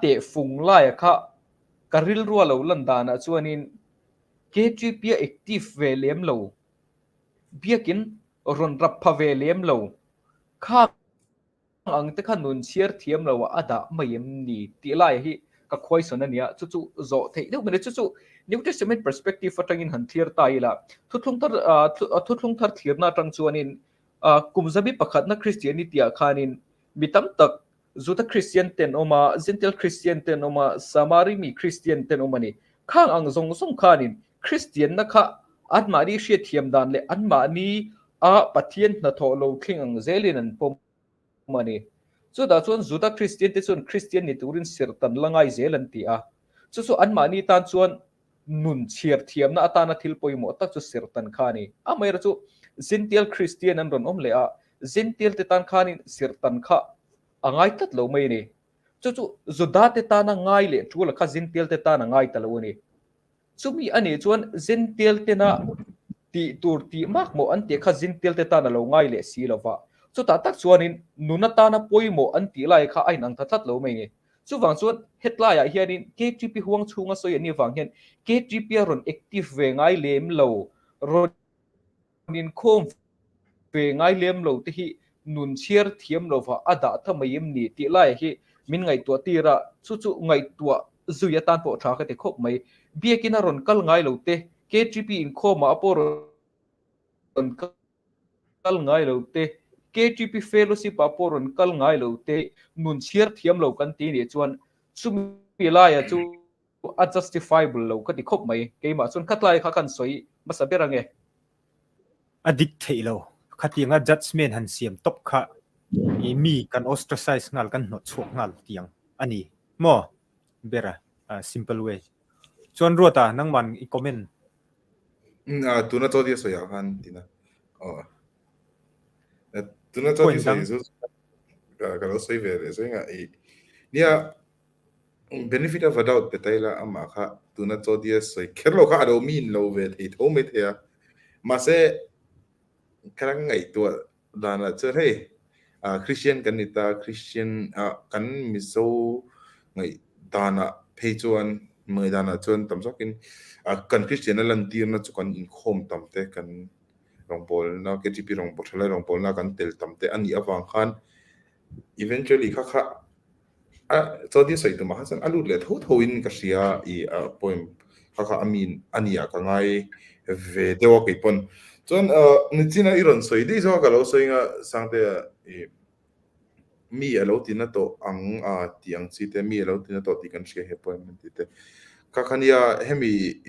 ะฟุงลายค่ะกริลรัวเราลันดานะส่วนนี้ KGP active เวลียมเราเบียกินรอนรับพเวลียมเราข้าอังเตะขนุนเชียร์เทียมเราว่าดาไม่ยมนี่ตีลายฮีก็คอยสนเนี่ยจู่โจเทเดี๋ยวมันจู่ New Testament perspective ฟังยินหันเทียร์ตายละทุกลงทัดเทียร์น่าจังส่วนนี้กุมจะมีประคัดนักคริสเตียนิตี้อาคานินมีตั้มตักจุดคริสเตียนเต็นออกมาเซนเทลคริสเตียนเต็นออกมาสมาริมีคริสเตียนเต็นออกมานี่ข้างอังสงคานินคริสเตียนนะคะอันมาดีเชียเทียมดานเลยอันมานี้ปะเทียนนัทโลคิงอังเซลินันปมมานี่ส่วนจุดคริสเตียนเต็นส่วนคริสเตียนนี่ตัวรินเสียตันละไงเซลันตีส่วนอันมานี้ตานส่วนนุนเชียเทียมนะอัตานาทิลปอยหมดตักจุดเสียตันขานี่ไม่รู้ Zintiel Christian นั่นรอนเลยZintiel เตตันขานินเสียตันขาง่ายตัดเราไม่เนี่ยจุดาเตตานะง่ายเลยชัวร์ค่ะ Zintiel เตตานะง่ายตัดเราเนี่ยมีอันนี้ชวน Zintiel เตนะตีตัวตีมากโมอันเตะค่ะ Zintiel เตตานะเราง่ายเลยสีละฟ้าตักชวนนินนุนตานะปอยโมอันตีไล่ค่ะไอ้นังตัดเราไม่เนี่ยฟังชวนเฮตไลน์เฮียนิน KGP ห่วงชูงสวยนี่ฟังเห็น KGP รอน active เวง่ายเลี้ยมเรารอนนินโคมเวง่ายเลี้ยมเราที่นุนเชียร์เทียมเราว่าดาทำไมยิมนี่ตีไล่ที่มินไงตัวตีระไงตัวจุยตันปอชากันที่คบไม่เบียกินรอนกัลง่ายเราเต KGP อินโคมาปอรอนกัลง่ายเราเตKGP fellowship ปอรอนกัลง่ายเราเตนุนเชียร์เทียมเรากันตีนี่ชวนมีไล่justifiable เรากันที่คบไม่เกี่ยมาชวนคัดไล่ข้ากันสวยมาสับเรื่องไงaddict เทโลขัดยังjudgment หันเสียมตบค่ะมีกัน ostracize งานกันหนวดชกงานเตียงอันนี้มอเบระsimple way ชวนรัวตานั่งมันอีกคอมเมนต์ตัวนั้นตัวเดียวสวยอ่ะฮันทีนะตัวนั้นตัวเดียวสวยสุดก็เราสวยเวอร์สวยง่ายเนี่ย benefit of a doubt แต่ละอามาค่ะตัวนั้นตัวเดียวสวยแค่เราค่ะเรามีนเราเวทีโอ้ไม่เท่ามาเซ่ครั้งไงตัวดานะเจอให้คริสเตียนกันนิตาคริสเตียนกันมิโซไงดานะเพจวน mới đàn ở chuan tầm dốc in cần Christian lần tiền nó chỉ cần in khom tầm te cần rong bol na KTP rong bol thalai rong bol na kan tel tam te ani awang khan eventually kha cho đi soi tu ma khan alu le tho in ka sia I poem kha amin ania ka ngai ve te wa ke pon chon ni china iron soi di zo ka lo soi nga sang te mi alo tin na to ang tiang chi te mi alo tin na to ti kan sia he poem ti te ka khania hemi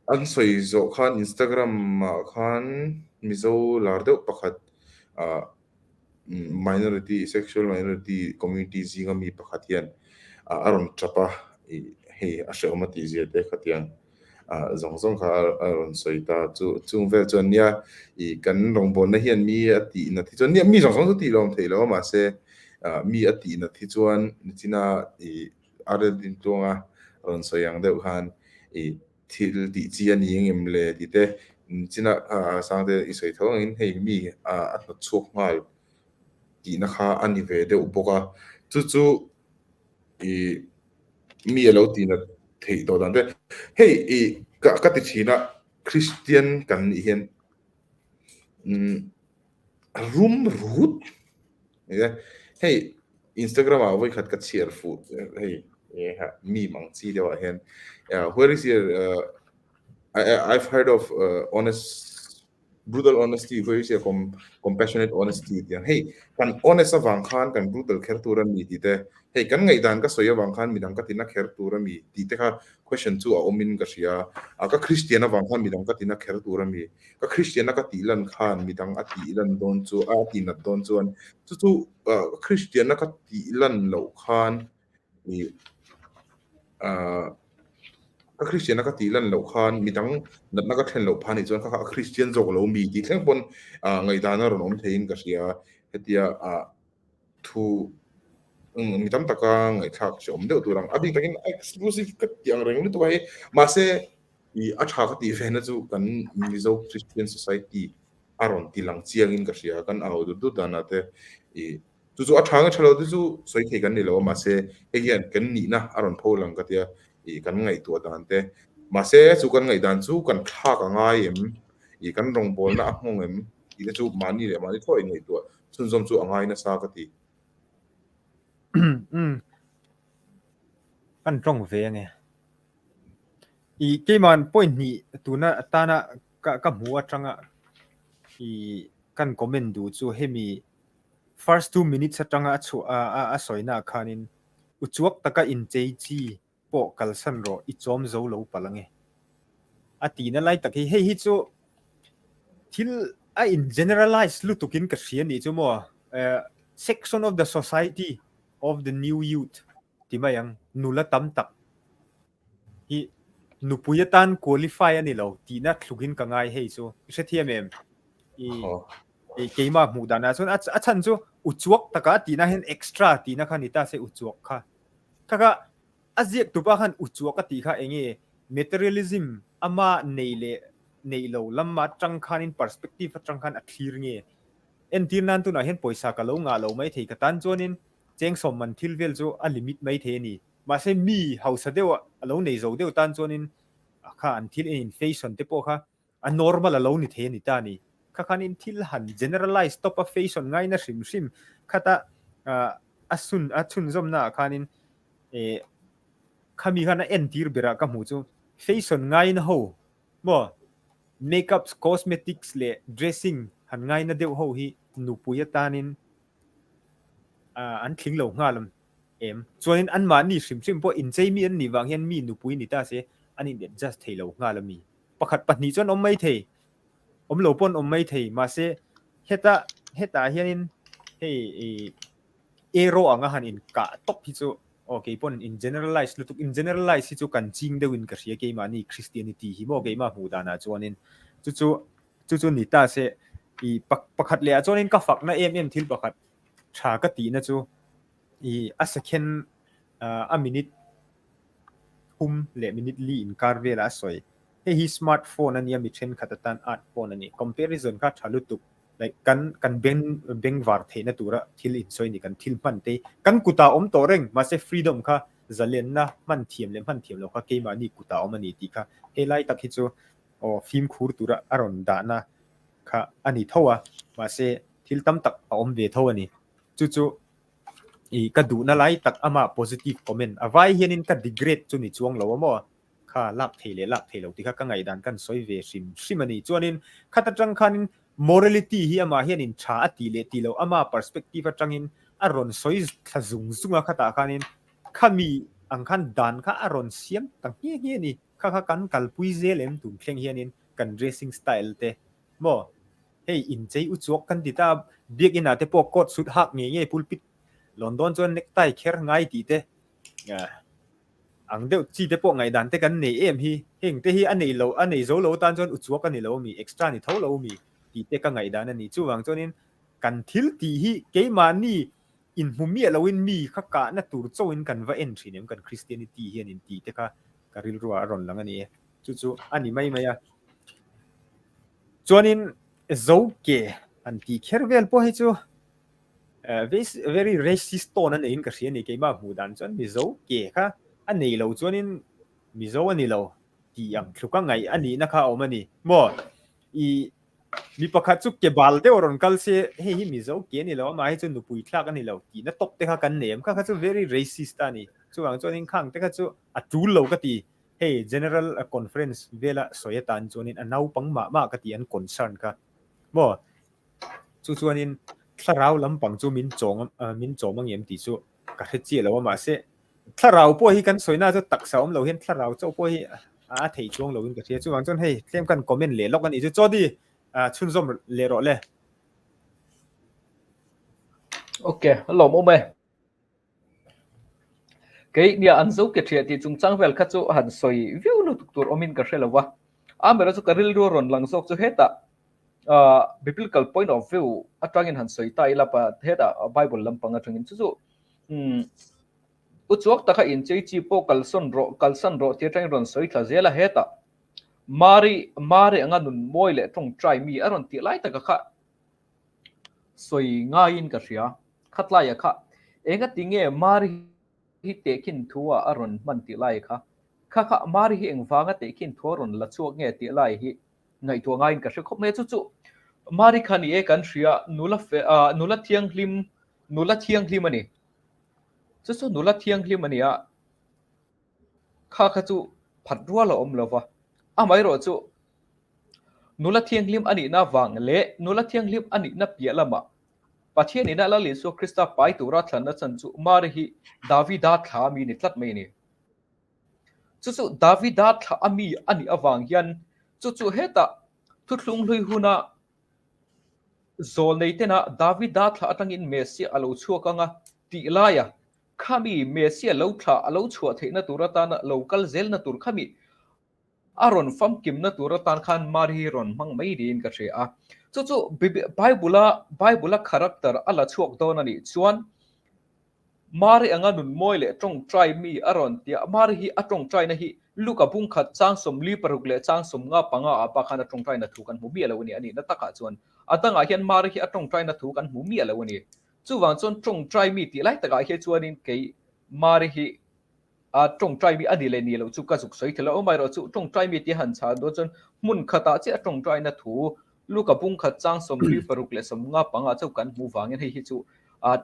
an soi zo khan Instagram ma khan mizo lar deuh pakhat minority sexual minority community zinga mi pakhat hian aron trapa hei a hreuma ti zia te khatiang zong kha aron soita chung vel chon nia I kan rongbon na hian mi ati na thi chon nia mi zong chu ti lom theilo ma se mi ati na thi chuan china are din tonga aron soyang deuh khan thil ti chi ani ngem le ti te china sang te isoi thong in hei mi a no chuk ngal ti na kha ani ve de upoka chu mi alo ti na thei do dan de hei ka ti china Christian kan ni hian room root hei Instagram a voi khat ka share food hei mi mang chi dewa hian where is your I've heard of brutal honesty, where is your compassionate honesty? Hey, kan honest awang khan kan brutal khertura mi ti te. Hey, kan ngai dan ka soya awang khan midang ka tina khertura mi ti te ka question chu a omin ka sia. Ka Christian awang khan midang ka tina khertura mi. Ka Christian ka tilan khan midang ati ilan don chu ati na don chuan. Chu Christian ka tilan lo khan ni ka Christian ka tilan lo khan midang nat na ka thlen lo phani chuan ka Christian jog lo mi ti thleng pon ngai dana ron om thein ka sia hetia thu midam taka ngai thak chom deuh turang abi takin exclusive ka tiang reng ni to hai ma se I tha ka ti ve na chu kan mizo Christian society aron tilang chiang in ka sia kan au du dana te chu a thang thalo chu soi thei kan ni lo ma se hian kan ni na aron pho lang ka tia kan ngai tu dan te ma se chu kan ngai dan chu kan thak a ngai em kan rong bol na hmong em chu mani le mani thoi ngai tu chun zom chu angai na sa ka ti kan rong ve nge ke man point ni tuna tana ka mu atanga kan comment du chu hemi first 2 minutes atanga chu a soina khanin uchuak taka in chi po kalsan ro I chom zo lo palange ati na lai taki hei hi chu thil in generalize lutukin ka hrian ni chu mo section of the society of the new youth timayang nula tam tak hi nupuyatan qualify ani lo tina thlukin ka ngai hei chu se thiam em keima mu dana chun a chan chu uchuak taka tina hen extra tina khanita se uchuak kha kaka aziek tupa khan uchuak ati kha enge materialism ama neilo lamma tangkhanin perspective tangkhan athlir nge entirnan tu na hen poisa ka lo nga lo mai thei ka tan chonin cheng som man thil vel chu a limit mai the ni ma se mi hausa dewa alo nei zo deu tan chonin kha an thil inflation te po kha a normal alo ni the ni ta ni kha khan in thil han generalize top of fashion ngai na sim khata achun zom na khanin khami khana entir bera ka mu chu fashion ngai na ho mo makeups cosmetics le dressing han ngai na deu ho hi nupuya tanin an thling lo ngalam em chuanin an ma ni sim po in chei mi an ni wang hian mi nupui ni ta se ani just theilo ngalami pakhat pahni chon om mai thei om lo pon om mai thei ma se heta hianin hei ero anga han in ka top hi chu okay pon in generalize hi chu kan ching deuin ka hria ke mani Christianity hi mo ke ma hu dana chuanin chu ni ta se pakhat le a chuanin ka fak na em thil pakhat tha ka ti na chu a second a minute le minute li in karvela soi hi smartphone ania mi then khatatan art phone ani comparison ka thalutuk like kan beng war theina tura thil in soi ni kan thil man te kan kuta om to reng ma se freedom kha zalen na man thiam lo kha ke ma ni kuta o mani ti kha helai tak hi chu o film khur tura aron da na kha ani thowa ma se thil tam tak a om ve tho ani chu chu i ka du na lai tak ama positive comment avai hianin ka degrade chu ni chuang lo mo kha lak thele ti kha ka ngai dan kan soi ve sim ani chuanin khata tang khanin morality hi ama hianin tha ati le ti lo ama perspective atangin aron soi thazung zunga khata khanin khami angkhan dan kha aron siam tang hi ni kha kan kalpui zelem tum thleng hianin kan dressing style te mo hey in chei u chuak kan dita biak ina te po coat suit hak nge pulpit London chuan necktie kher ngai ti te ang deuh chi te po ngai dan te kan nei em hi heng te hi anei zo lo tan chuan u chuak ani lo mi extra ni tho lo mi ti te ka ngai dan ani chuwang chuanin kan thil ti hi keima ni in humi loin mi kha ka na tur chawin kan va entry nem kan Christianity hian in ti te ka karil ruwa ron lang ani chu ani mai maya chuanin zo ke an ti khervel po hi chu very racist tone an in ka hrian ni keima hmu dan chuan mi zo ke kha anei lo chuanin mi zo ani lo ti ang thluka ngai ani na kha omani mo i mi pakhat chu ke bal te oron kal se he hi mi zo ke ni lo ma hi chu nu pui thlak ani lo ti na top te kha kan nem kha chu very racist ani chuwang chuanin khang te kha chu a tul lo ka ti hey general conference vela soyetan chuanin anau pangma ma ka ti an concern ka mo chu chuanin tharau lampang chu min chong ang yem ti chu ka he chi lo ma se tharau po hi kan soina chu taksa om lo hian tharau chu po hi a thei chuang lo in ka thia chuwang chuan hei tlem kan comment le lok ani chu chodi chun zom le ro le okay lo mo me cái nia an zo ke thia ti chung chang vel kha chu han soi view lu tuk tur omin ka hrelawa a mera chu karil ro ron lang sok chu heta biblical point of view atangin han soi tai la pa heta bible lampang atangin chu u chuak takha in chei chi po kalsan ro ti tang ron soi thla zela heta mari anga nun moi le tong try mi aron ti lai taka kha soi nga in ka ria khatla ya kha enga tinge mari hi tekin thuwa aron man ti lai kha mari hi engwanga tekin thoron la chuak nge ti lai hi ngai to nga in ka khop me chu mari khani e kan ria nula thiang hlim ani chu nula thiang hlim ani a kha chu phatwa lo om lova amai ro chu nula thiang hlim ani na wang le nula thiang hlim ani na pia lama pathian ina la le so krista pai tura thlan na chan chu mari hi davida thla mi ni tlat mai ni chu davida thla ami ani awang hian chu heta thuthlung hlui huna zol nei tena davida thla atangin mesia alo chuakanga ti laya khami mesia lo thla alo chua theina turata na local zel na tur khami aron fam kim na turatan khan mari ron mang mai din ka thre a chu bible character ala chuak don ani chuan mari anga nun moi le tong try mi aron tia mari hi atong try na hi luka bung khat chang som li paruk le chang som nga panga apa khana tong try na thu kan mu mi alawani ani na taka chuan atanga hian mari hi atong try na thu kan mu mi alawani chuwang chon tong try mi ti lai taka hi chuanin ke mari hi tong try mi ani le ni lo chu ka zuk soi thela o mai ro chu tong try mi ti han cha do chon mun khata che tong try na thu luka bung khat chang som li paruk le som nga panga chau kan mu wangin hi chu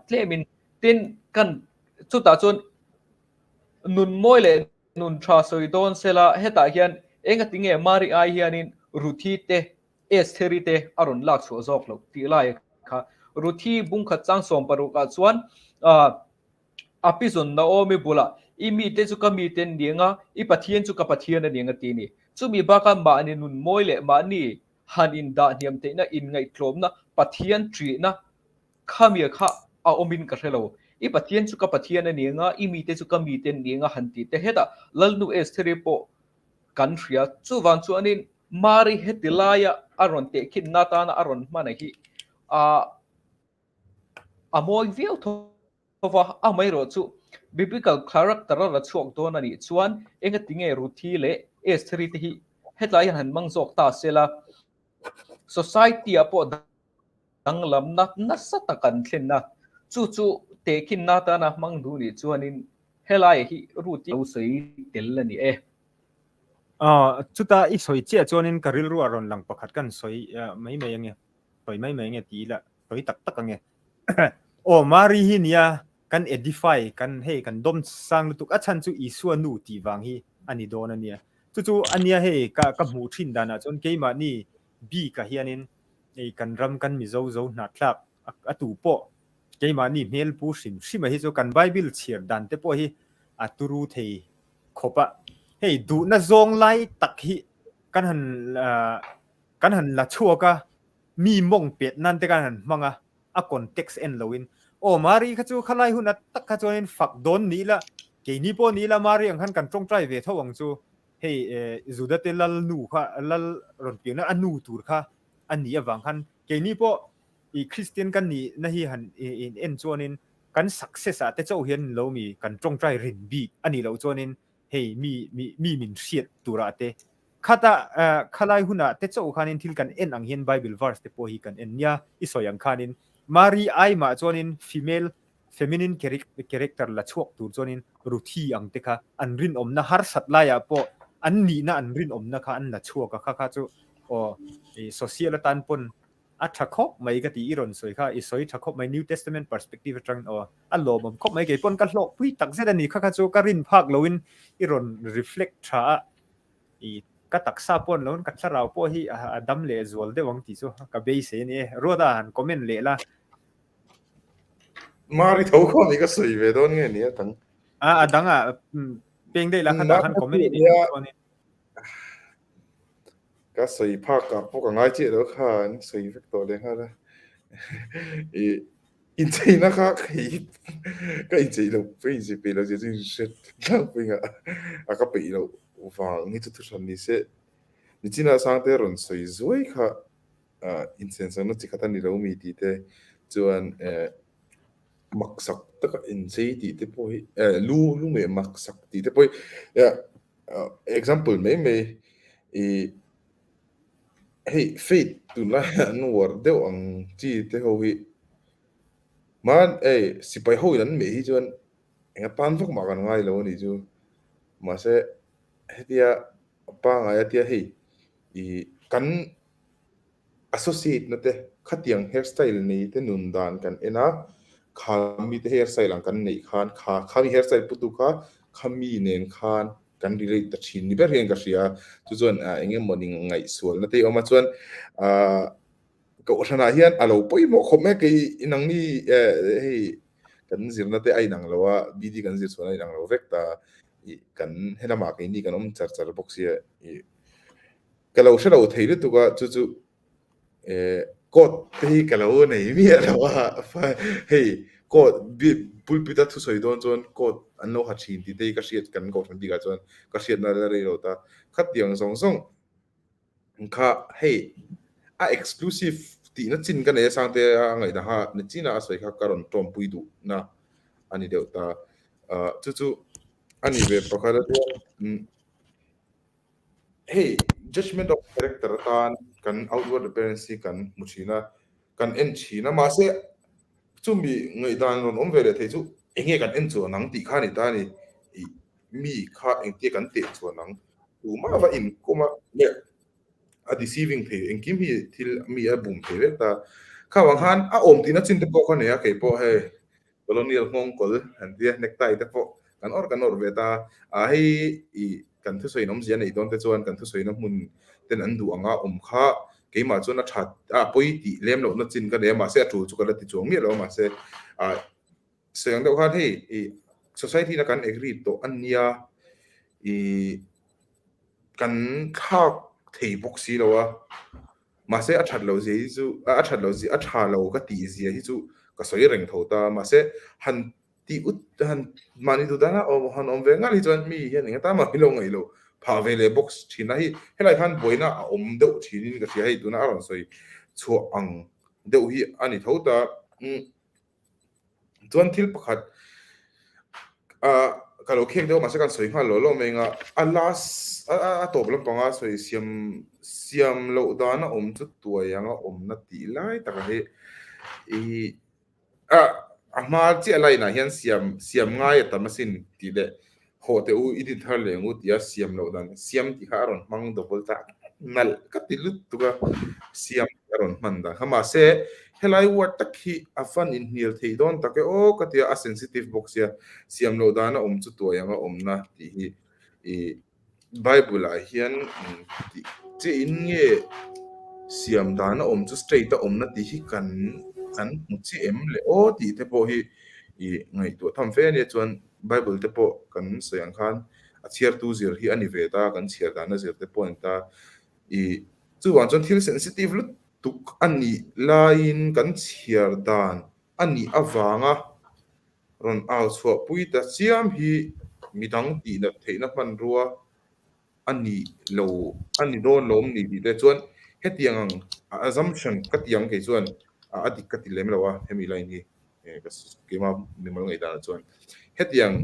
tlemin tin kan chu ta chon nun moi le nun tha soi don sela heta hian enga tinge mari ai hianin ruthi te estheri te aron lak chu zok lo ti lai kha ruthi bung khat chang som paruka chuan apizon na omi bula imi te chu ka mi ten dinga I pathian chu ka pathian ani nga ti ni chu mi ba ka ma ni nun moi le ma ni han in da niam te na in ngai thlom na pathian tri na khamia kha a omin ka hrelo I pathian chu ka pathian ani nga imi te chu ka mi ten ni nga han ti te heta lalnu estheri po kan ria chu wan chu anin mari hetilaya aron te khin na ta na aron mana hi moi viau thowa amai ro chu biblical character ra chuak don ani chuan enga tinge ruthi le estheri te hi hetlai han mang jok ta sela society apo danglam na satakan thlen na chu te khin na ta na mang du ni chuanin helai hi ruti au sei tel la ni e chuta i soi che chonin karil ru aron lang pakhat kan soi mai mai nge soi mai mai nge ti la soi tak tak nge o mari hi nia kan edify kan he kan dom sang tuk achan chu isu nu ti wang hi ani don ania chu ania he ka mu thin dana chon ke ma ni bi ka hianin ei kan ram kan mi zo zo na thlak atu po ke ma ni mel pu sim hi chu kan bible chiar dan te po hi aturu thei khopa hei du na zong lai tak hi kan han la chuaka mi mong pet nan te kan han manga a context en loin o mari kha chu khalai hunat tak kha choin fak don ni la ke ni po ni la mari ang han kan tong trai ve thawang chu hei zuda te lal nu kha lal ron pi na anu tur kha ani awang han ke ni po i christian kan ni na hi han in en chonin kan success a te chau hian lo mi kan tong trai rin bi ani lo chonin hei mi min siat turate khata khalai huna te chau khanin thil kan en ang hian bible verse te po hi kan en nya isoyang khanin mari ai ma chonin feminine character la chuak tur chonin ruthi ang te kha anrin omna har satla ya po an ni na anrin omna kha an la chuak kha chu o social tan pon a thakop mai ka ti iron soi kha i soi thakop mai new testament perspective tang o a lobom khop mai ke pon ka hlok pui tak zeda ni kha chu karin phak loin iron reflect tha i ka taksa pon lon ka tharau po hi adam le zol de wang ti chu ka be se ni roda han comment le la mari thau kho mi ka soi ve don nge ni tang adanga peng de la kha han comment ni ka soi phak ka po ka ngai che do kha ni soi vek to le ha la in chei na kha kai ka in chei lo pe in chei pe lo je jing shet la pe nga a ka pe lo wa ngi tu tu san ni se ni china sang te ron soi zoi kha in sen sang no chi khata ni lo mi ti te chuan mak sak ta ka in chei ti te po lu me mak sak ti te po example me hey faith tu la nu war deu ang chi te ho hi man sipai ho nan me hi chuan nga pan phok ma kan ngai lo ni chu ma se hetia pa nga tia hei kan associate na te khatiang hairstyle nei te nun dan kan ena khami te hairstyle ang kan nei khan khami hairstyle putu kha khami nen khan kan relate ta thin ni ber hian ka ria chu chuan enge morning ngai sual na te oma chuan ko thana hian alo poi mo khome ke inang ni hei kan zirna te ai nang lawa bidi kan zir chuan ai nang lo vek ta kan hena ma ke ni kan char box ya kalau shalo theile tu ka chu kot te kalau nei mi lawa hei kot pulpita thu soi don chon kot an lo ha thin ti te ka siat kan ko thandi ka chon ka siat na re ro ta khat tiang song song kha hei a exclusive ti na chin kan e sang te ngai da ha ni china asoi kha karon tom pui du na ani deu ta chu ani ve pakhara hey judgment of character kan outward appearance kan muchina kan en china ma se chumi ngai dan ron om vele thei chu enge kan en chu nang ti kha ni ta ni mi kha eng te kan te chu nang u ma va in koma ne a deceiving thei eng kim hi thil mi a bum thei ve ta kha wang han a om ti na chin te po kha ne a ke po he colonial mong kol an dia necktie te po kan or ve ta a hi kan thu soi nom zia nei don te chuan kan thu soi na mun ten an du anga kha ke ma chuan a that poi ti lem lo na chin ka le ma se thu chu ka la ti chuang mi lo ma se seng deuh khan hei society na kan agree to ania kan thak thei box si lo a ma se a that lo je chu a that lo ji a tha lo ka ti zia hi chu ka soi reng tho ta ma se han ti ut han mani du dana o han om ve ngal hi chuan mi hian nga ta ma hi lo ngai lo pha vele box thina hi helai khan boina om deuh thinin ka sia hi tuna aron soi chu ang deuh hi ani tho ta chuan thil pakhat kalo khek deuh ma se kan soi kha lo menga alas a to blam panga soi siam lo dana om chu tuai anga om na ti lai ta he ama che lai na hian siam ngai tamasin ti de ho te u idin thar le ngu tia siam lo dan siam ti ha ron mang do bol ta nal ka ti lut tu ga siam ron man da hama se helai wat tak hi afan in hil thei don ta ke o ka tia a sensitive box ya siam lo dana chu to yang a na ti hi e bible a hian ti che in nge siam dana chu straight a na ti hi kan mu chi em le o ti te po hi i ngai to tham fe ne chuan bible te po kan sayang khan a chiar tu zir hi ani ve ta kan chiar dana zir te point ta i chu wan chuan thil sensitive lut tuk ani lain kan chiar dan ani awanga ron aw chho pui ta chiam hi midang ti na theina man ruwa ani lo ani don lom ni bi te chuan hetiang assumption katiang ke chuan adik katilem lawa hemi line hi kas kema nimal ngai da chuan hetiang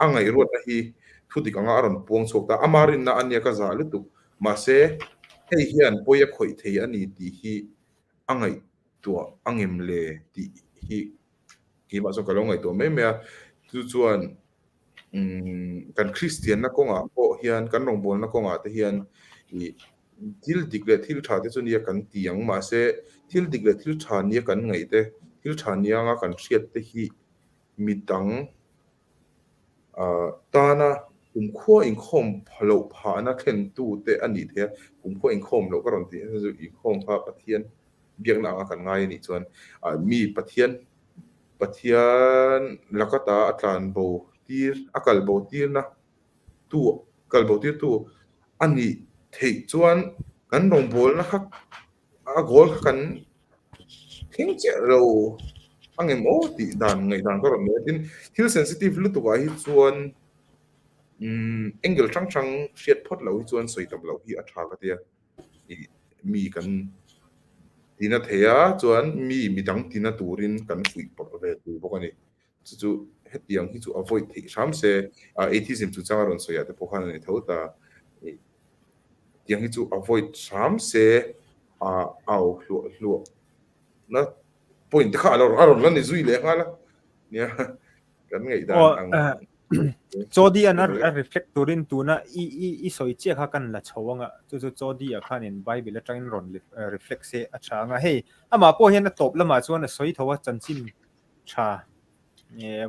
angai ruat hi thudik anga aron puang chok ta amarin na ania ka za lutu ma se hei hian poya khoi thei ani ti hi angai to angem le ti hi ki ma so kalongai to me me chu chuan kan christian na konga po hian kan rong bol na konga te hian i thil dikle thil tha te chu nia kan tiang ma se thil dikle thil tha nia kan ngai te thil tha nia nga kan hriat te hi midang tana kho in khom phalo pha na khen tu te ani the kho in khom lo ka ron ti zu i khom pha pathian biak na nga kan ngai ni chuan mi pathian lakata atlan bo tir akal bo tir na tu kal bo tir tu ani thei chuan kan rong bol na khak a gol kan thing che ro angem o ti dan ngai dan ko ron ne tin thil sensitive lu tu wa hi chuan angle chang hriat phot lo hi chuan soi tam lo hi a tha ka tia mi kan tina theya chuan midang tina turin kan fui por ve tu bokani chu hetiang hi chu avoid thei sam se atheism chu changaron soya te pokhan ni thota tiang hi chu avoid sam se au hlu na point kha aron lan ni zui le ngala nia kan ngai dan ang chodi an reflect turin tuna i soi che kha kan la chawanga chu chodi a khan in bible atang ron reflect se acha nga hey ama po hian na top lama chuan a soi thowa chanchin tha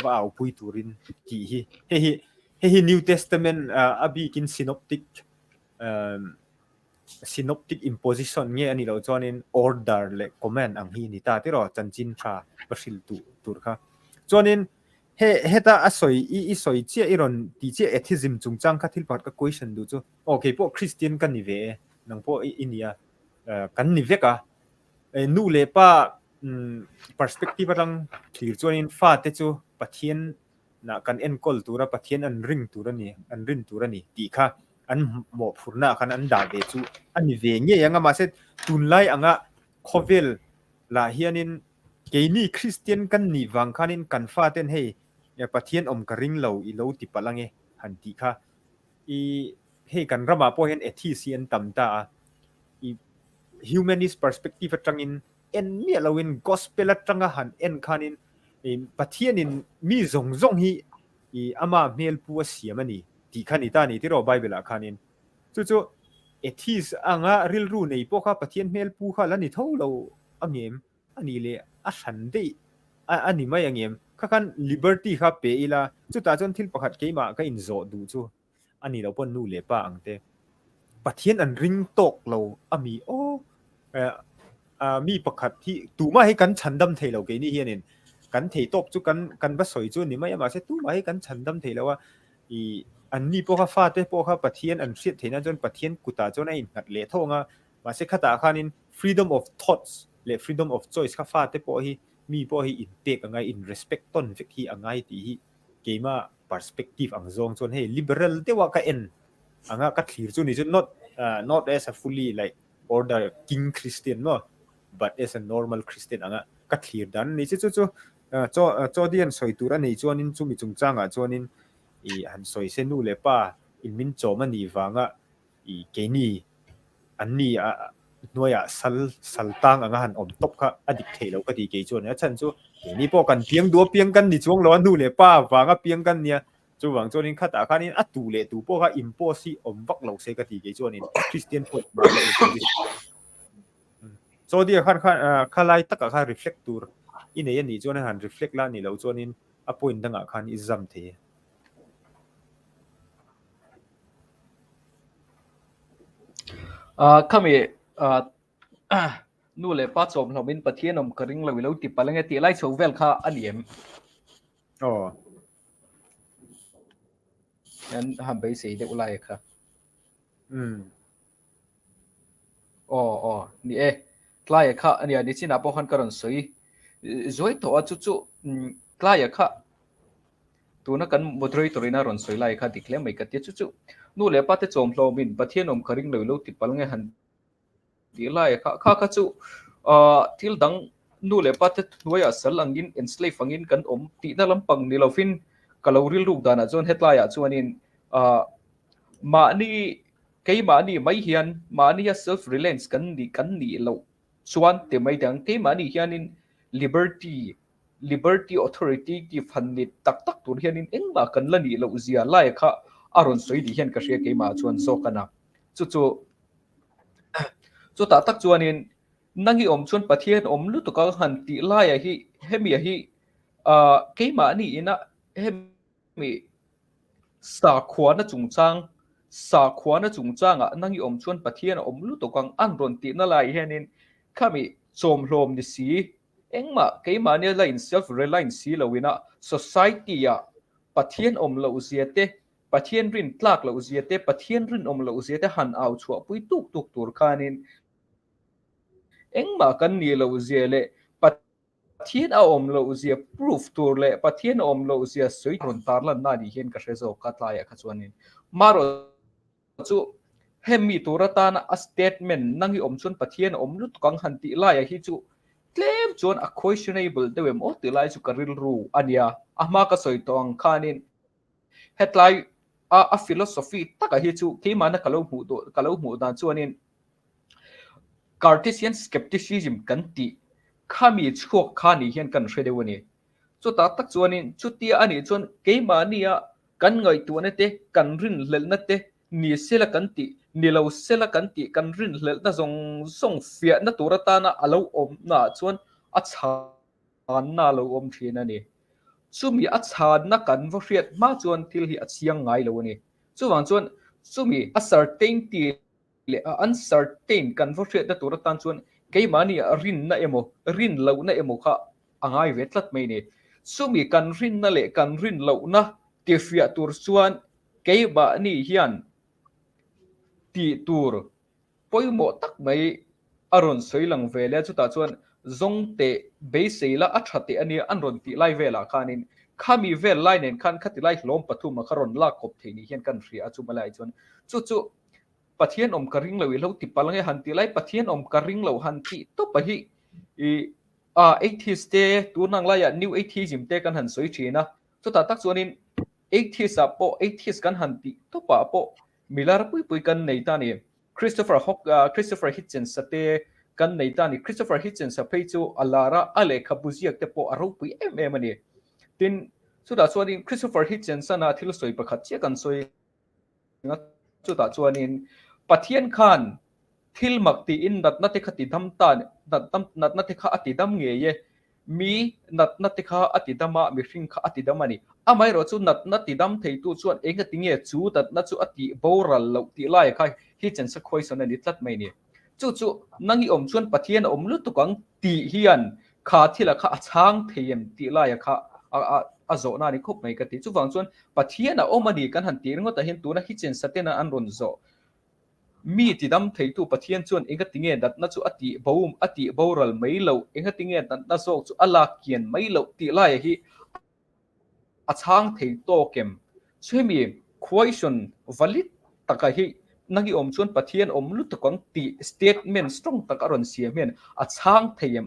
wa au pui turin ti hi new testament abi kin synoptic imposition nge ani lo chuanin order le command ang hi ni ta ti ro chanchin tha pasil tu tur kha chuanin heta asoi i soi che iron ti che atheism chungchang kha thil pat ka question du chu okay po christian kan ni ve nang po inia kan ni ve ka nu le pa perspective rang thlir chuanin fa te chu pathian na kan en kol tura pathian an ring tura ni ti kha an mo phurna khan an da ve chu ani ve nge yanga ma se tunlai anga khovel la hianin keini christian kan ni wang khanin kan fa ten hei pathian om ka ring lo i lo ti palange han ti kha i hei kan rama po hen atheist tamta i humanist perspective atangin en mi lawin gospel atanga han en khanin pathian in mi zong hi i ama mel pu siamani ti khani ta ni ti ro bible a khanin chu atheist anga ril ru nei po kha pathian mel pu kha lani tholo angem ani le a san dei ani mai angem khakan liberty kha pe ila chu ta chon thil pakhat keima ka in zo du chu ani lo pon nu le pa angte pathian an ring tok lo ami o mi pakhat hi tu ma hi kan chandam thei lo ke ni hianin kan thei top chu kan ba soi chu ni mai ma se tu ma hi kan chandam thei lo wa i an ni po kha fa te po kha pathian an hriat theina chon pathian kuta chon ai ngat le thonga ma se khata khanin freedom of thoughts le freedom of choice kha fa te po hi mi po hi in pek angai in respect ton vek hi angai ti hi keima perspective ang zong chon hey liberal te wa ka en anga ka thlir chu ni chu not as a fully like order king christian no but as a normal christian anga ka thlir dan ni chu cho dian soi tura nei chuanin chu mi chung changa chuanin i han soi se nu le pa in min choma ni wanga i keini anni noya saltang anga han om top kha adik thelo ka ti ke chuan a chan chu นี่พอกันเพียงดัวเพียงกันนี่ช่วงร้อนดูเลยป้าวางก็เพียงกันเนี่ยจู่หวังจวนนี้ข้าตาข้านี่อัดตูเลยตูพวกข้าอิมโพสิอมวักเหล่าเสกติเกจวนนี้คริสเตียนพวกมาเลยโซเดียข้าไล่ตักข้า reflect ตัวอินเนี่ยนี่จวนนี้หัน reflect ล้านนี่เราจวนนี้อพอยน์ตั้งข้านี่จำเทข้ามีนู่นเลยป้าจอมเราเป็นประเทศนมกระดิ่งเราวิลติดไปแล้วไงตีไล่โชว์เวลค่าอันเดียมอ๋องั้นทำไปสิเดี๋ยวไล่ครับนี่ไล่ค่ะอันนี้ดิฉันนับพอขันกระดอนสวยตัวจู่ไล่ค่ะตัวนักการบุตรตัวนี้น่ารอนสวยไล่ค่ะดิเคลมไม่กัดจู่นู่นเลยป้าจะจอมเราเป็นประเทศนมกระดิ่งเราวิลติดไปแล้วไงหันที่ไล่ค่ะจู่ที่ดังนู่นเลยป้าจะด้วยสลังยิน enslave ฟังยินกันตีน่าลำปังนี่เราฟินก็เราเรียนรู้ด้านจนเฮ็ดไล่จวนนี้มานี่ใครมานี่ไม่เห็นมานี่ self reliance กันนี่เราชวนแต่ไม่ดังใครมานี่เห็น liberty authority ที่ฟันนี่ตักตัวเห็นเอ็งมากันละนี่เราเสียไล่ค่ะอารมณ์สวยดีเห็นก็เสียใครมาชวนโซกันนะจู่ตักชวนนี้นั่งที่ชวนประเทศรู้ตัวก็หันตีไล่ที่เฮมีที่ใครมานี่นะเฮมีสาขวานจุงจังนั่งที่ชวนประเทศรู้ตัวก็อันรอนตีนั่นไล่เฮนินข้ามีโจมลมดิสีเอ็งมาใครมาเนี่ยไล่ self reliance สีเราวินะ society ประเทศเราเสียเตประเทศรินตลากเราเสียเตประเทศรินเราเสียเตหันเอาชัวปุยตุกตัวข้านินเอ็งมากันนี่เราเสียเลยประเทศเราเสีย proof ตัวเลยประเทศเราเสียสวยรอนตาลันน่าดีเห็นกับเรื่องกัตลายข้าชวนนินมารจู่เฮมีตัวรัตนา statement นั่งที่ชวนประเทศรู้ตัวกังหันตีไล่ที่จู่claim จวน questionable เดี๋ยวตีไล่จู่การิลรู้อันนี้มาก็สวยตัวข้านินเฮดไลน์philosophy ตักที่จู่ที่มันก็เล่าหูด้านชวนนินCartesian skepticism กันตีข้ามีชั่วข้านี่เห็นกันเช่นเดียวนี้จุดตักจวนนี้จุดที่อันนี้จวนเกี่ยมานี่กันไงตัวนี้เตกันรินเล่นนั่นเตนี่เสละกันตีนี่เราเสละกันตีกันรินเล่นนั่นส่งเฟียนั่นตัวรัตนาอาเราน่ะจวนอัจฉริยะน่าเราทีนั่นนี่สุ่มมีอัจฉริยะนักกันว่าเรียดมาจวนที่ที่อัจฉริยะไงเรานี่จุดวันจวนสุ่มมี uncertainty uncertain กันว่าเรียดนั่นตัวรัตนาจวนเกี่ยมานี่รินน่ะรินเราน่ะค่ะอ่างไอเวทลัดไม่เนี่ยสุ่มมีกันรินนั่นแหละกันรินเรานะเทียบตัวส่วนเกี่ยมานี่เฮียนตีตัวพอยหมดตักไม่อารมณ์สวยหลังเวลาจุดตาชวนจงเตะเบสเซล่าอัจฉริยะอันนี้อันรอนตีไล่เวลาคานินข้ามีเวลไล่เนี่ยขันขัดตีไล่ล้มปฐุมมาคารอนลากขบเทนี่เห็นกันฟรีอาจุมาไล่ชวนจู่ปะเทียนกระริงเหลวเราติดปลังให้หันตีไล่ปะเทียนกระริงเหลวหันตีตัวไปที่80s เตตัวนั่งไล่new 80s เตกันหันสวยชีนะจุดตาตักชวนนิน80s อ่ะพอ80s กันหันตีตัวป่ะพอมิลาร์ปุยกันในตานี่คริสโตเฟอร์ฮิตเจนส์เตกันในตานี่คริสโตเฟอร์ฮิตเจนส์ไปจู่อัลลาระอะไรขับบุษีเตปออารุปุยมันนี่ทินสุดท้ายส่วนนี้คริสโตเฟอร์ฮิตเจนส์น่ะที่เราสวยประคัตเจ้ากันสวยนะสุดท้ายส่วนนี้ปะเทียนขันที่มักตีอินนัดเทคติดำตานนัดเทคอติดำเงี้ยมีนัดเทคอติดำมีฟิงอติดำนี่ไม่รู้จู่นัดติดำเทตัวส่วนเองก็ติเงี้ยจู่นัดจู่อติบอรัลเราติไล่ใครฮิตเจนส์คุยส่วนนี้ตัดไม่เนี่ยจู่นั่งอีส่วนปะเทียนรู้ตัวกังตีเฮียนขาที่ละขาช้างเทียมติไล่ขาโจนานี่คบไม่กันที่จู่ฟังส่วนปะเทียนมันดีกันหันตีนั้นก็แต่เห็นตัวนั้นฮิตเจนส์เตนะอันรอนโจมีติดำเทตัวปะเทียนส่วนเองก็ติเงี้ยนัดจู่อติบอรัลไม่เล่าเองก็ติเงี้ยนัดจู่อัลลาเกียนไม่เล่าติไล่ฮีช้างเทโตเกมช่วยมี question valid ตะกะฮีนักชวนปะเทียนรู้ตัวกังตี statement strong ตะกะรอนเสียเมียนช้างเทียม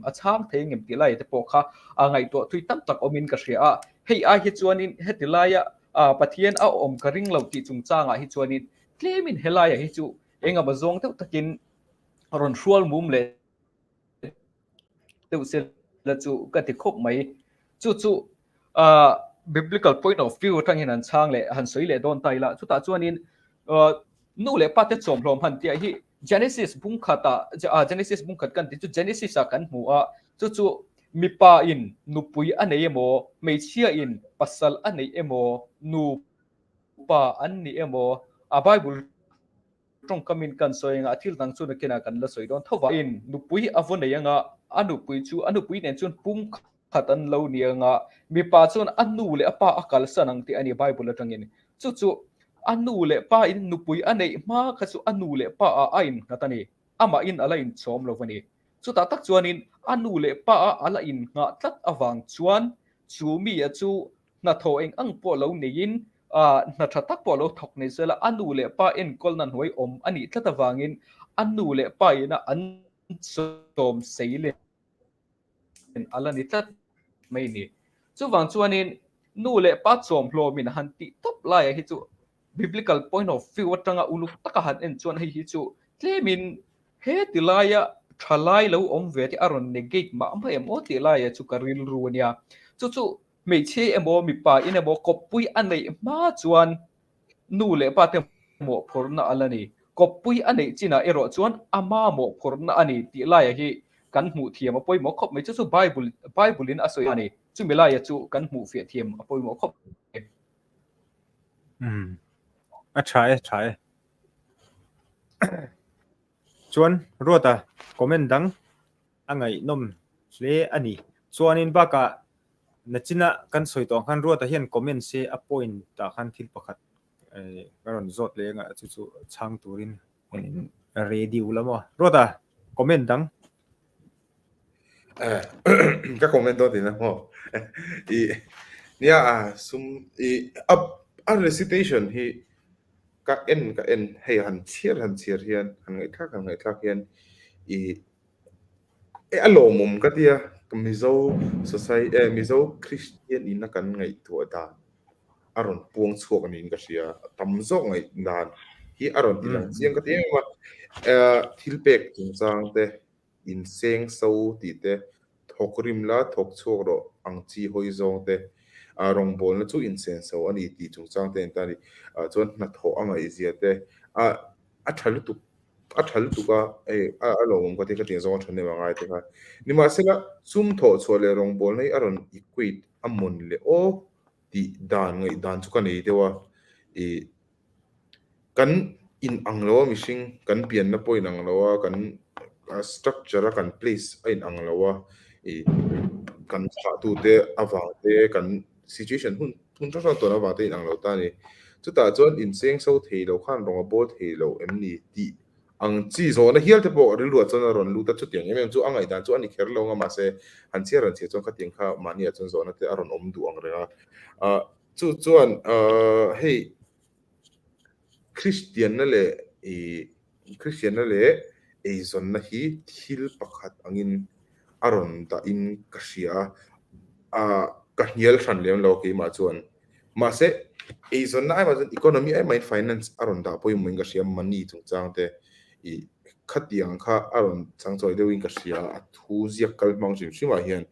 ติไล่แต่พอค่ะไงตัวทุยตั้มตักมินกระเสียเฮ้ยฮิจวนินเฮติไล่ปะเทียนกระริงเหล่าที่จุงจ้างฮิจวนินเคลมินเฮไล่ฮิจูเองบะจงเท่าตะกินรอนชัวมุมเลยเท่าเสร็จแล้วจูก็ติดคบไหม chu biblical point of view tang in an chang le han soi le don tai la chu ta chuan in nu le pa te chom hlom han ti hi Genesis bung khata Genesis bung khat kan ti chu Genesis a kan mu a chu mi pa in nu pui anei emo mei chia in pasal anei emo nu pa an ni emo a Bible trong kamin kan soinga thil dang chu na kena kan la soi don thowa in nu pui avon nei anga anu pui nen chun pum khatan lo ni anga mi pa chun anu le apa akal sanang ti ani Bible atangin chu anu le pa in nu pui anei ma khasu anu le pa a ain natani ama in ala in chom lo vani chu ta tak chuan in anu le pa a ala in nga tlat awang chuan chu mi a chu na tho eng ang po lo nein na thatak po lo thok nei zela anu le pa en kol nan hoi om ani tlat awangin anu le pa ina an som seile ala ni tlat mai ni chu wang chuan in nu le pa chom hlo min han ti top lai hi chu biblical point of view atanga uluk taka han en chuan hi chu tlemin he tilaya thalai lo om ve ti aron negate ma am em o tilaya chu karil ruania chu mei che emo mi pa in emo kopui anei ma chuan nu le pa te mo phorna alani kopui anei china ero chuan ama mo phorna ani tilaya hi kan hmu thiam apoi mo khop mai chu bible in asoi ani chu milaya chu kan hmu fe thiam apoi mo khop a try chuan rota comment dang angai nom hle ani chuanin baka nachina kan soi tong khan rota hian comment se a point ta khan thil pakhat garon zot lenga chu chang turin ready ulama rota comment dang các comment đó thì nó ho nia sum up recitation hi ka en hay han chier hian han ngai thak hian alo mum ka tia mizo society mizo Christian in na kan ngai tu da aron puang chuak ani ka sia tamzo ngai dan hi aron tilang chiang ka tia ma thilpek chung te in seng so ti te thokrim la thok chuak ro ang chi hoi zong te rong bol na chu in sen so ani ti chung chang te ta ni chon na tho anga izia te a thalu tu ka alo mum ka te ka ting zong thane ma ngai te ka ni ma se la sum tho chole rong bol nei aron equate amon le o ti dan ngai dan chu ka nei te wa kan in anglo mishing kan pian na point anglo kan structure kan place in anglo kan cha tu te awang te kan situation hun to na wa te in anglo ta ni chu ta chon in seng so thei lo khan rong bol thei lo em ni ti ang chi zo na hial te po ri lu chon ron lu ta chu tiang em chu angai dan chu ani kher lo nga ma se han che ran che chon ka tiang kha mani a chon zo na te aron om du ang renga chu chuan hey Christian na le zon na hi thil pakhat angin aron ta in kasia ka hial than lem lo ke ma chuan ma se zon na ai ma economy ai mai finance aron da poi mo inga siam money chung chang te khatiang kha aron chang choi de wing kasia a thu ziak kal mang sim sima hian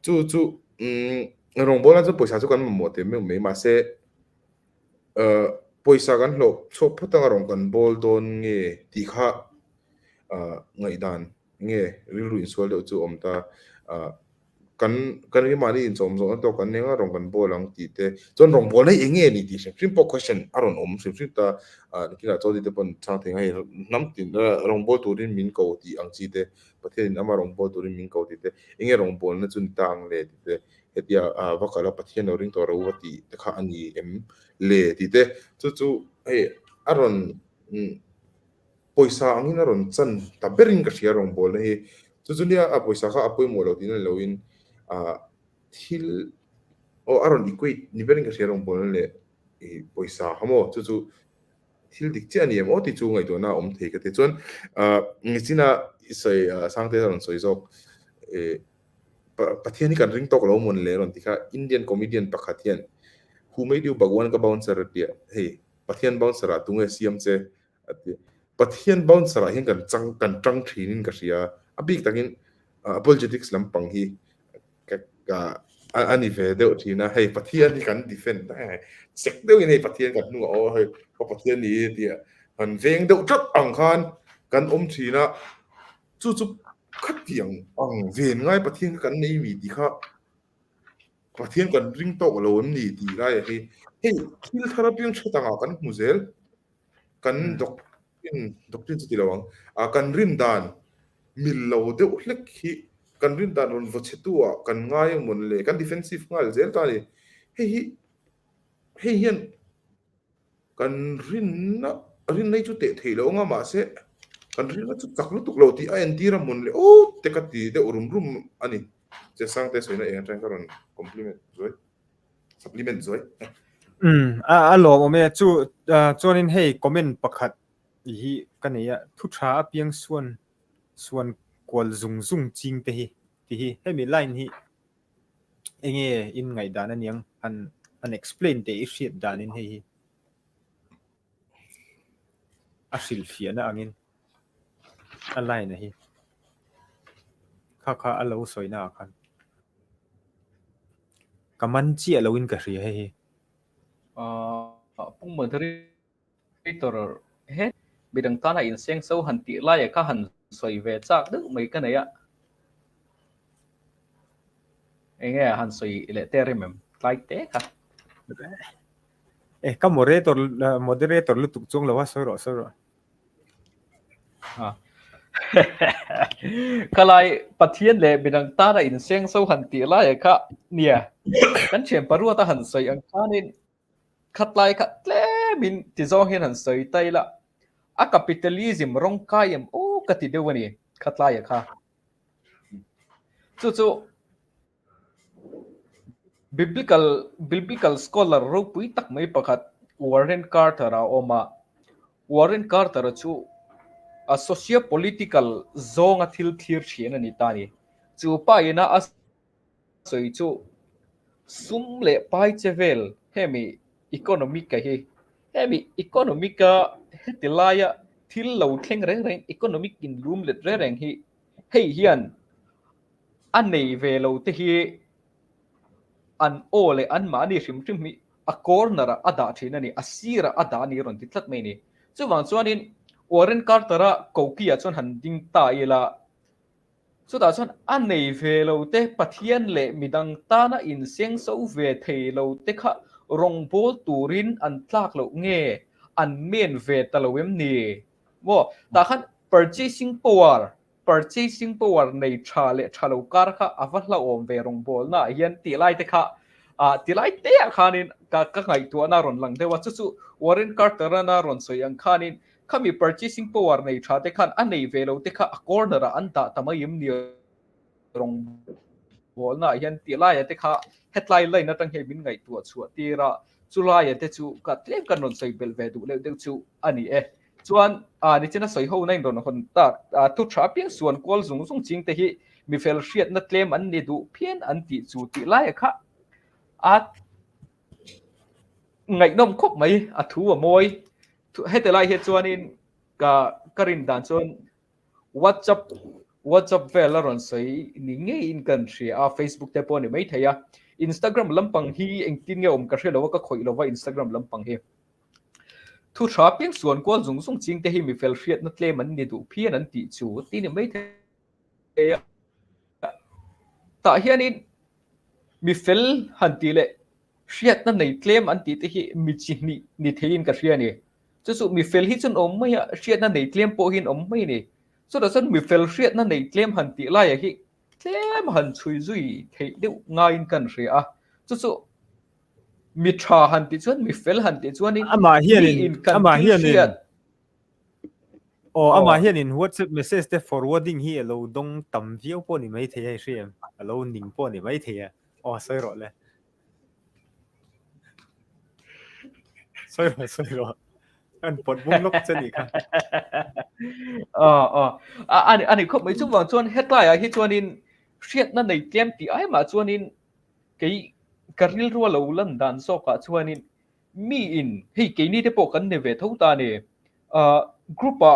chu rong bola chu poisa chu kan mo te me ma se poisa kan lo so phutang rong kan bol don nge ti kha ngai dan nge rilu in sol do chu omta kan ri mani in chom zo to kan nenga rong kan bol ang ti te chon rong bol nei enge ni ti simple question aron simple ta kila chodi te pon chang theng ai nam tin rong bol turin min ko ti ang chi te pathen ama rong bol turin min ko ti te enge rong bol na chun tang le ti te hetia wakala pathen ring to ro ti te kha ani em le ti te chu aron poisa angin aron chan ta berin ka sia rong bol he chu nia a poisa kha apoi mo lo tin lo in thil o aron equate ni berin ka sia rong bol le poisa hamo chu thil dik che ani em o ti chu ngai to na om thei ka te chon ngi china isai sang te ron soi jok pathiani kan ring tok lo mon le ron ti kha Indian comedian pakhatian who made you Bhagwan ka bouncer dia hey pathian bouncer atunge siam che pathian bouncer hin kan chang thinin ka sia abik takin apologetics lampang hi ka anh ấy về đâu thì na hay phát hiện thì cần defend đấy sek đâu này phát hiện cần nu oh hay có phát hiện gì thì hắn về đâu rất ăn khan cần thì na chú chú khát tiếng ăn về ngay phát hiện cần này vì thì khác phát hiện cần ring to lớn gì thì ra thì hey kill therapy yang chata nga kan muzel kan doctrine ti lawang kan rin dan mil lo de uhlek hi kan rin dan on vo chetua kan ngai mon le kan defensive ngal zel ta ni hei hian kan rin nei chu te thei lo nga ma se kan rin chu tak lu tuk lo ti a en ti ra mon le o te ka ti de urum ani che sang te soina eng tang karon supplement zoi lo mo me chu chuanin hei comment pakhat hi kania thu tha piang suan kwal zung ching te hi ti hi hemi line hi enge in ngai dan aniang an explain te shit dan in hi asil fiana angin a line hi kha alo soina khan kaman chi alowin ka ri hi pung moderator hết bị đằng ta là in sen sâu hẳn tị lại cả hẳn xoay về chắc đức mấy cái này ạ anh nghe hẳn xoay lệ tê mềm lại thế cả ka moderator lu tuk chung lawa so ro cái lại bắt thiên lệ bị đằng ta là in sen sâu hẳn tị lại cả nè cái chuyện paru ta hẳn xoay anh ta nên khát lại khát lệ mình thì do hiện hẳn xoay tay là capitalism rong kai em o kati de wani khatla ya kha chu biblical scholar ro pui tak mai pakhat Warren Carter a oma Warren Carter chu a socio political zong a thil thir thian ani tani chu pa ina a soi chu sum le pai chevel hemi economic ka hi hemi economic ka hetilaya thil lo thleng reng economic in room let reng hi hei hian an nei ve lo te hi an ole an ma ni rim mi a corner a da thina ni a sira a da ni ron ti thlat mai ni chuwang chuanin Warren Carter a kokia chon han ding ta ila chu da chon an nei ve lo te pathian le midang ta na in seng so ve thei lo te kha rong bol turin an tlak lo nge an men ve talowem ni wo ta khan purchasing power nei thale thalo kar kha avahla om ve rong bol na hian ti lai te kha ti lai te khanin ka ngai tu na ron lang dewa chu Warren Carter na ron soi ang khanin khami purchasing power nei tha te khan an nei ve lo te kha a corner an ta tamayim ni rong bol na hian ti lai te kha headline line na tang he min ngai tu chu tira chulai te chu ka tlem kan ron soi bel ve du le de chu ani chuan ni chena soi ho nai ron hon ta tu tha piang suan kol zung ching te hi mi fel hriat na tlem an ni du phian an ti chu ti lai kha ngai nom khop mai a thu a moi he te lai he chuan in ka rin dan chuan WhatsApp vel ron soi ni nge in country a Facebook te pon ni mai theya Instagram lampang hi engtin nge om ka hrelo ka khoi lova Instagram lampang hi thu tha piang suan kwal zung ching te hi mi fel hriat na tle man ni du phian an ti chu ti ni mai the ta hian in mi fel han ti le hriat na nei tlem an ti te hi mi chi ni thein ka hria ni chu mi fel hi chun om mai hriat na nei tlem po hin om mai ni so da san mi fel hriat na nei tlem han ti lai hi tlem han chui zui thei deuh nga in kan hria chu mi tha han ti chuan mi fel han ti chuan ama hian in WhatsApp message te forwarding hi alo dong tam viau po ni mai thei hriam alo ning po ni mai thei soi ro le soi ro an pot bung lok chani kha ani khop mai chu wang chuan headline hi chuan in hriat na nei tlem ti ai ma chuan in cái karil ro lo lan dan so ka chuan in mi in hei ke ni te po kan ne ve tho ta ne group a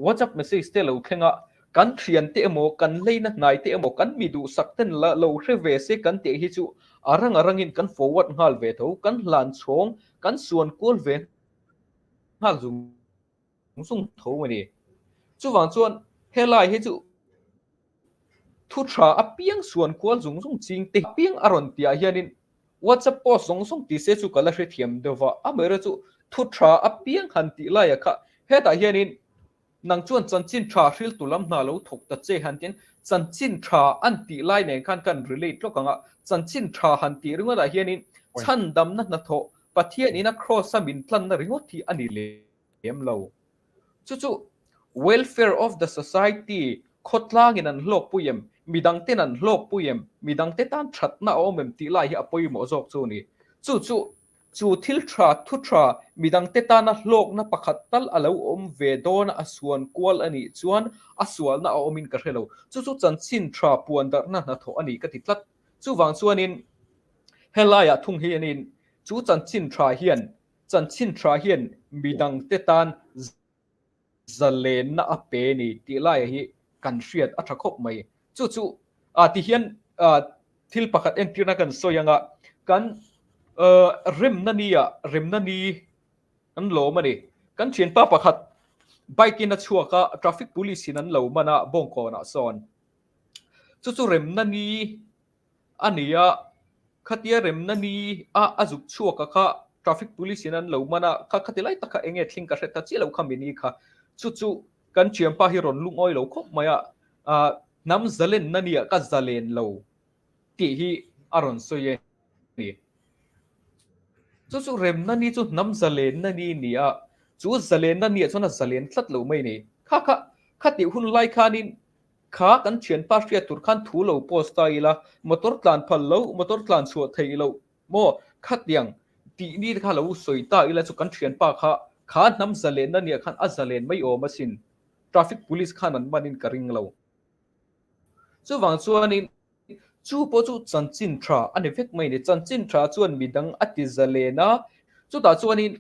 WhatsApp message te lo khenga kan thian te emo kan leina ngai te emo kan mi du sakten la lo reve se kan te hi chu arangin kan forward ngal ve tho kan lan chong kan suan kol ve ngal zum sung tho mani chu wang chuan helai hi chu thu tra apiang suan kol zung sung ching te piang aron tia hianin WhatsApp post song song ti se chu kala hre thiam dewa amera chu thu tra apiang han ti la ya kha heta hianin nang chuan chanchin tha hril tulam hna lo thok ta che han tin chanchin tha an ti lai ne kan relate lo kanga chanchin tha han ti ringa da hianin chan dam na na tho pathian ina cross samin tlan na ringo thi ani le em lo chu welfare of the society khotlang in an hlok puyem midang ten an hlok puyem midang te tan that na omem ti lai hi apoi mo jok chu ni chu thil tha thu tha midang te tan na hlok na pakhat tal alo om ve don asuan kwal ani chuan asual na omin ka hrelo chu chanchin tha puan dar na tho ani ka ti tlat chu wang chuanin helaya thung hi anin chu chanchin tha hian midang te tan zalen na ape ni ti lai hi kan hriat a thakop mai chu ti hian thil pakhat entirna kan soyanga kan rim na ni an lo mani kan thian pa pakhat bike in a chuaka traffic police in an lo mana bongko na son chu rem na ni ania khatia rem na ni a azuk chuaka kha traffic police in an lo mana kha khatilai taka enge thling ka hret ta chi lo khamini kha chu kan chiam pa hi ron lungoi lo khop maya nam zalen na ni ka zalen lo ti hi aron soye ni chu rem na ni chu nam zalen na ni nia chu zalen na ni chuna zalen thlat lo mai ni kha ti hun lai khanin kha kan chian pa hria tur khan thu lo post ta ila motor tlan phal lo motor tlan chu thei lo mo khat yang ti ni kha lo soi ta ila chu kan chian pa kha nam zalen na ni khan a zalen mai o masin traffic police khan an manin karing lo chu wang chuanin chu po chu chanchin tha ani vek mai ni chanchin tha chuan midang ati zalena chu ta chuanin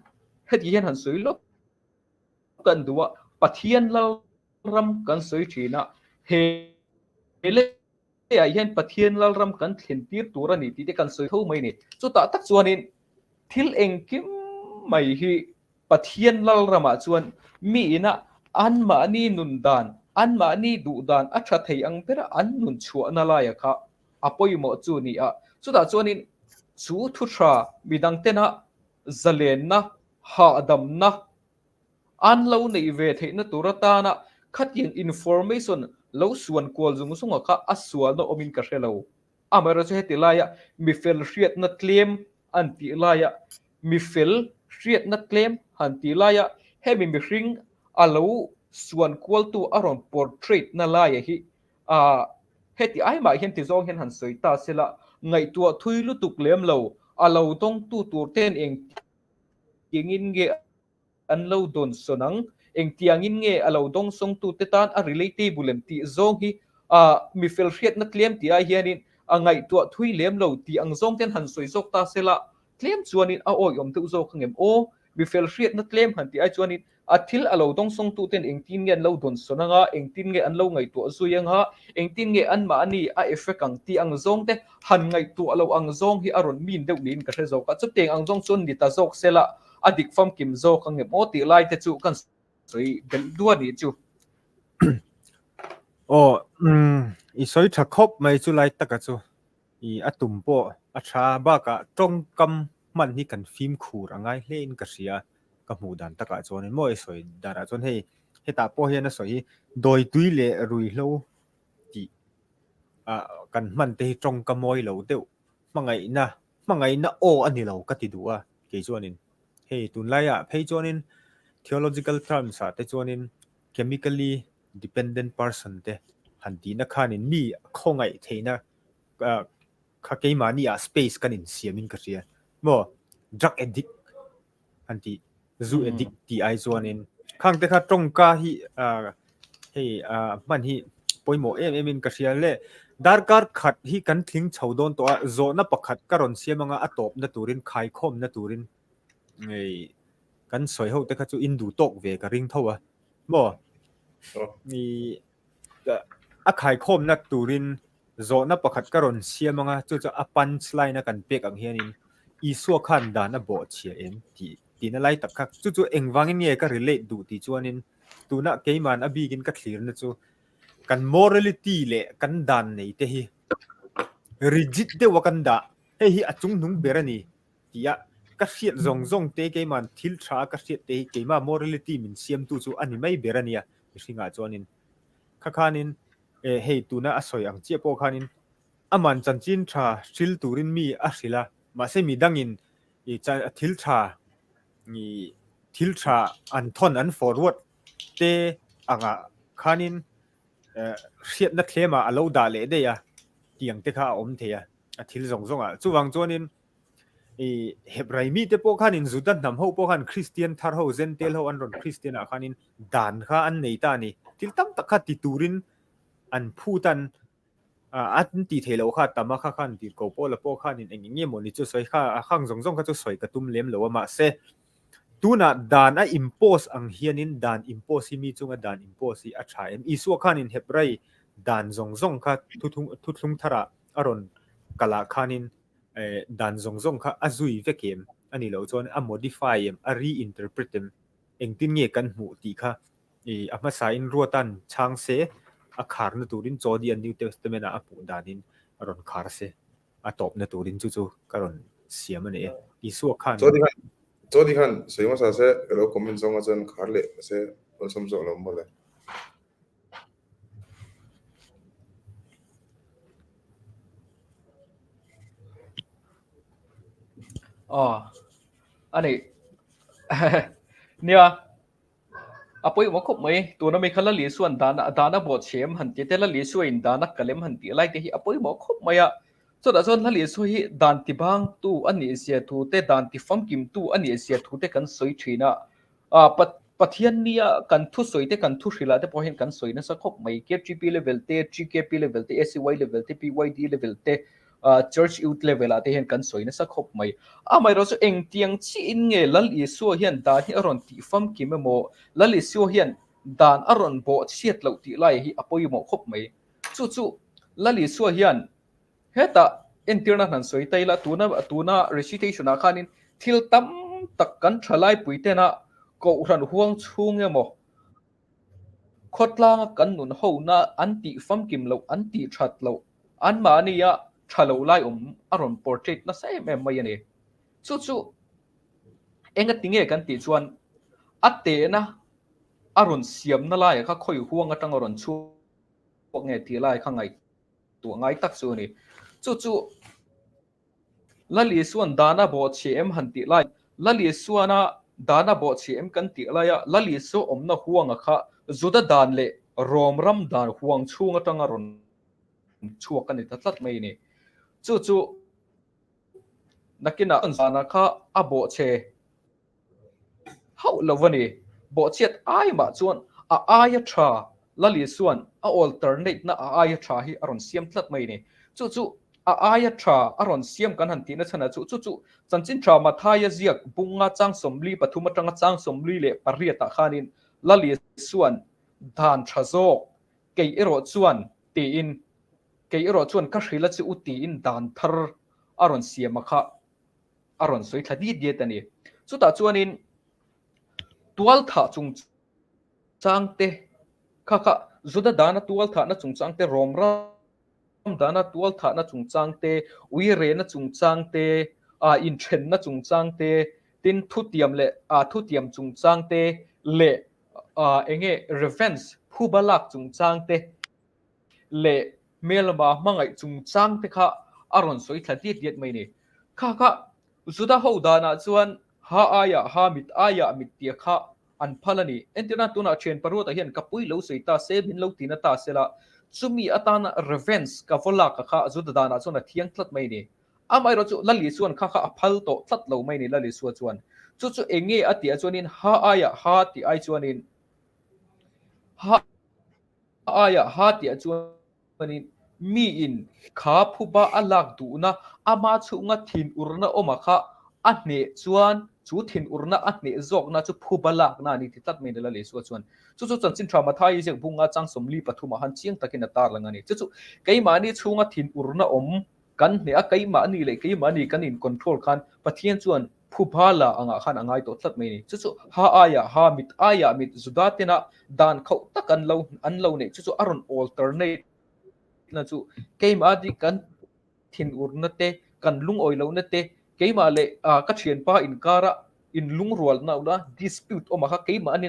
heti hian han soi lo kan duwa pathian lal ram kan soi thina he le ya hian pathian lal ram kan thlen tir tur ani ti te kan soi tho mai ni chu ta tak chuanin thil eng kim mai hi pathian lal rama chuan mi ina an ma ni nun dan an ma ni du dan a tha thei ang pera an nun chua na la ya kha apoi mo chu ni a chu ta chuanin chu thu tha midang tena zalen na ha dam na an lo nei ve thei na turata na khatin information lo suan kol zung sunga kha aswa no omin ka hrelo amara chu hetilaya mi fel hriat na claim anti laya mi fel hriat na claim anti laya hemi mi ring alo suan kol tu aron portrait na laya hi heti ai ma hian ti zong hian han soi ta sela ngai tua thui lu tuk lem lo alo tong tu tur ten eng kingin ge an lo don sonang eng tiangin nge alo dong song tu te tan a relatable ti zong hi mi fel hriat na claim ti a hianin ngai tua thui lem lo ti ang zong ten han soi zok ta sela claim chuanin a oi om tu zo khangem o mi fel hriat na claim han ti ai chuanin athil alo dong song tu ten eng tin nge lo don sonanga eng tin nge an lo ngai tu zuyanga eng tin nge an ma ani a effect ang ti ang zong te han ngai tu alo ang zong hi aron min deuh nin ka hre zo ka chuteng ang zong chun ni ta zok sela adik fam kim zo khangem o ti lai te chu kan soi bel dua ni chu i soi tha khop mai chu lai taka chu i atum po a tha ba ka tong kam man hi kan film khur angai hlein ka ria ka mu dan taka chon mo soi dara chon hei heta po hian a soi doi tui le rui hlo ti kan man te tong ka moi lo deu mangai na o ani lo ka ti duwa ke chonin hei tun lai a phei chonin theological terms a te chonin chemically dependent person te hanti na khanin mi khongai theina kha ke mani a space kanin siamin ka ria mo drug addict hanti zu addict ti ai chonin khang te kha tong ka hi hei man hi poimo em ka ria le darkar khat hi kan thling chhodon to zo na pakhat karon siamanga atop na turin khai khom na turin ngei kan soi ho te kha chu indu tok ve ka ring thowa mo ni a khai khom na turin zo na pakhat karon siamanga chu chu a punchline na kan pek ang hianin isu khan da na bo chia em ti na lai tak kha chu engwangin nge ka relate du ti chuanin tuna keiman abigin ka thlir na chu kan morality le kan dan nei te hi rigid de wakanda he hi achung nung berani tia ka hriat zong te keiman thil tha ka hriat te keima morality min siam tu chu ani mai berania hringa chuanin khakhanin hei tuna asoi ang chia po khanin aman chanchin tha thil turin mi a hrila ma se mi dangin I thil tha an thon an forward te anga khanin hriat na thlema alo da le de ya tiang te kha om the ya a thil zong a chuwang chuanin hebrai mi te po khanin zudan nam ho po khan christian thar ho zen tel ho an ron christian a khanin dan kha an nei ta ni til tam tak kha ti turin an phutan an ti thelo kha tama kha khan ti ko po la po khanin engenge moni chu soi kha a khang zong kha chu soi ka tum lem lo ma se tuna dan a impose ang hianin dan impose mi chunga dan impose a tha em isu khanin hebrai dan zong kha thuthung thara aron kala khanin dan zong kha azui vekem ani lo chon a modify em a reinterpret em engtin nge kan mu ti kha ama sain ruatan chang se a khar na turin chodi an new testament a pu danin aron khar se a top na turin chu karon siam ane isu khan chodi khan soima sa se ro comment song ajan khar le se som zo lo mole ani nia apoi mo khop mai tu na me khala li suan dana bot chem han ti te la li suin dana kalem han ti lai te hi apoi mo khop mai a so da zon la li su hi dan ti bang tu ani sia thu te dan ti fam kim tu ani sia thu te kan soi thina pathian nia kan thu soi te kan thu hrila te po hin kan soi na sa khop mai KGP level te GKP level te SCY level te PYD level te church youth level ate hen kan soina sa khop mai mai ro so eng tiang chi in nge lal I su hian dan hi aron ti fam ki memo lal I su hian dan aron bo siat lo ti lai hi apoi mo khop mai chu lal I su hian heta entirna han soi taila tuna recitation a khanin thil tam tak kan thalai puitena ko ran huang chung emo khotlang kan nun ho na anti fam kim lo anti that lo an ma nia thalo lai aron portrait na sai me mai ani chu enga tinge kan ti chuan ate na aron siam na lai kha khoi huang atang aron chu nge ti lai kha ngai tu ngai tak chu ni chu lali suan dana bo che em han ti lai lali suana dana bo che em kan ti lai ya lali su omna huang kha zuda dan le rom ram dan huang chung atang aron chuak kan ta tlat mai ni chu nakina anzana kha abo che how lovani bo chet ai ma chuan aya tha lali suan alternate na aya tha hi aron siam tlat mai ni chu aya tha aron siam kan han ti na chana chu chanchin tha ma thaya ziak bunga chang somli pathuma tanga chang somli le pariata khanin lali suan dan thazok kei ero chuan ti in kei ero chuan ka hrila chu uti in dan thar aron siama kha aron soi thadi dietani chuta chuanin tual tha chung changte kha zuda dana tual tha na chung changte romram dana tual tha na chung changte uire na chung changte in then na chung changte tin thutiam le thutiam chung changte le enge revenge hubalak chung changte le melma mangai chung changte kha aron soi thadi diet mai ni kha zuda ho dana chuan ha mit mit tia kha an phalani entina tuna chen parota hian kapui lo seita se bin lo tina ta sela chumi atana revenge ka vola ka kha zuda dana chuna thiang tlat mai ni amai ro chu lali chuan kha aphal to tlat lo mai ni lali su chuan chu enge atia chuanin ha ti ai chuanin ha tia chuanin mi in kha phuba alak du na ama chunga thin urna oma kha a hne chuan chu thin urna a ne zok na chu phubalak na ni ti tat me la le su chuan chu chan chin thama thai je bunga chang somli pathuma han chiang takin tar langani chu keima ni chunga thin urna om kan ne a keima ni le keima ni kan in control khan pathian chuan phubhala anga khan angai to tlat me ni chu ha mit zudatena dan khau takan lo an lo ne chu aron alternate na chu keima di kan thin urna te kan lung oi lo na te keima le ka thian pa in kara in lung rual na ula dispute o ma kha keima ni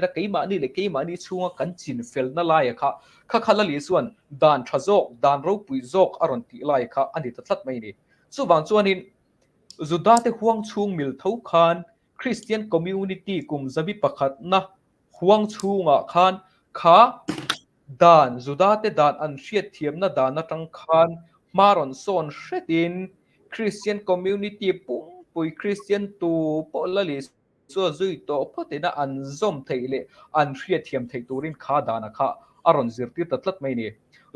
le keima ni chunga kan chin fel na lai kha khala li suan dan thazok dan ro pui zok aron ti lai kha ani ta thlat mai ni chu wang chuan in zudate huang chung mil tho khan Christian community kum zabi pakhat na huang chunga khan kha dan zudate dan an hriat thiam na dan na tang khan maron son hretin Christian community pung pui Christian tu polali so zui to potina an zom theile an hriat thiam thei turin kha dana kha aron zirtir tatlat mai ni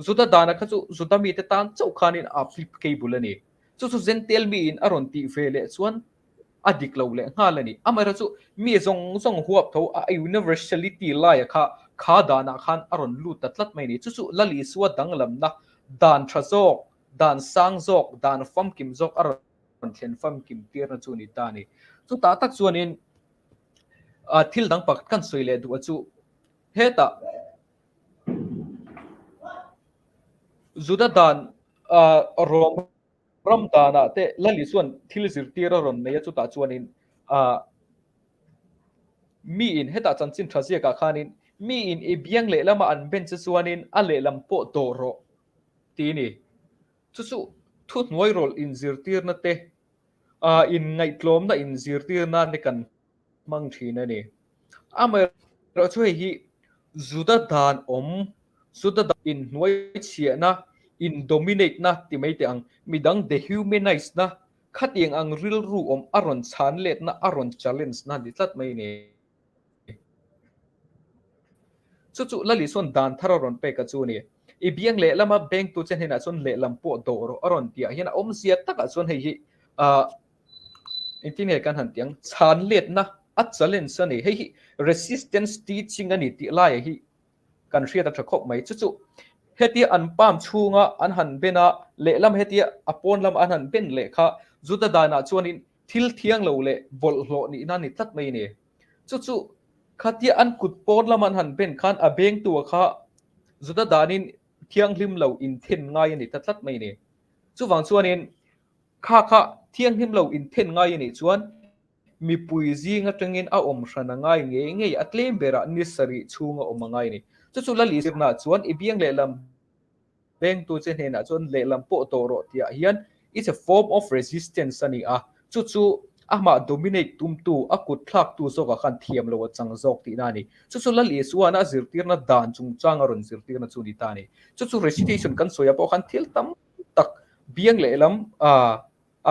zuda dana kha chu zuda mi te tan chau khanin a flip ke bulani chu zentel mi in aron ti vele chuan adik lo le ngalani amara chu mi zong huap tho a universality la ya kha dana khan aron lu tatlat mai ni chu lali suwa danglam na dan thazok dan sang zok dan fam kim zok aron thlen fam kim tir na chu ni ta ni chu ta tak chuan in thil dang pak kan soile du chu heta zuda dan rom ram dana te lali suan thil zir tira ron ne chu ta chuan in mi in heta chan chin thazia ka khanin mi in e biang le lama an ben chu chuan in a le lam po to ro ti ni chu thut noi rol in zir tir na te in ngai tlom na in zir tir na ne kan mang thina ni amai ro chu hi zuda dan zuda in noi chia na in dominate na ti mai te ang midang dehumanize na khatiang ang real ru aron chan let na aron challenge na ditlat mai ni chu lali son dan thararon pe ka chu ni i biang le lama bank tu chen hena chon le lam po do ro aron tia hian om sia taka chon hei intin he kan han tiang chan let na a challenge ani hei resistance teaching ani ti lai hi kan ria ta thakop mai chu heti an pam chunga an han bena le lam heti apon lam an han ben le kha zuda dana chuanin thil thiang lo le bol hlo ni na ni tlat mai ni chu khatia an kut pon lam an han ben khan a beng tu kha zuda danin thiang hlim lo in then ngai ni tlat mai ni chu wang chuanin kha thiang hlim lo in then ngai ni chuan mi pui zinga tangin a om hrana ngai nge atlem bera nisari chunga om ngai ni chu lali sirna chuan ibiang le lam beng tu chen hena chuan le lam po to ro tia hian it's a form of resistance ani chu ama dominate tum tu akut thlak tu so ka khan thiam lo chang zok ti na ni chu lali suana zirtir na dan chung chang aron zirtir na chu ni ta ni chu recitation kan soya po khan thil tam tak biang le lam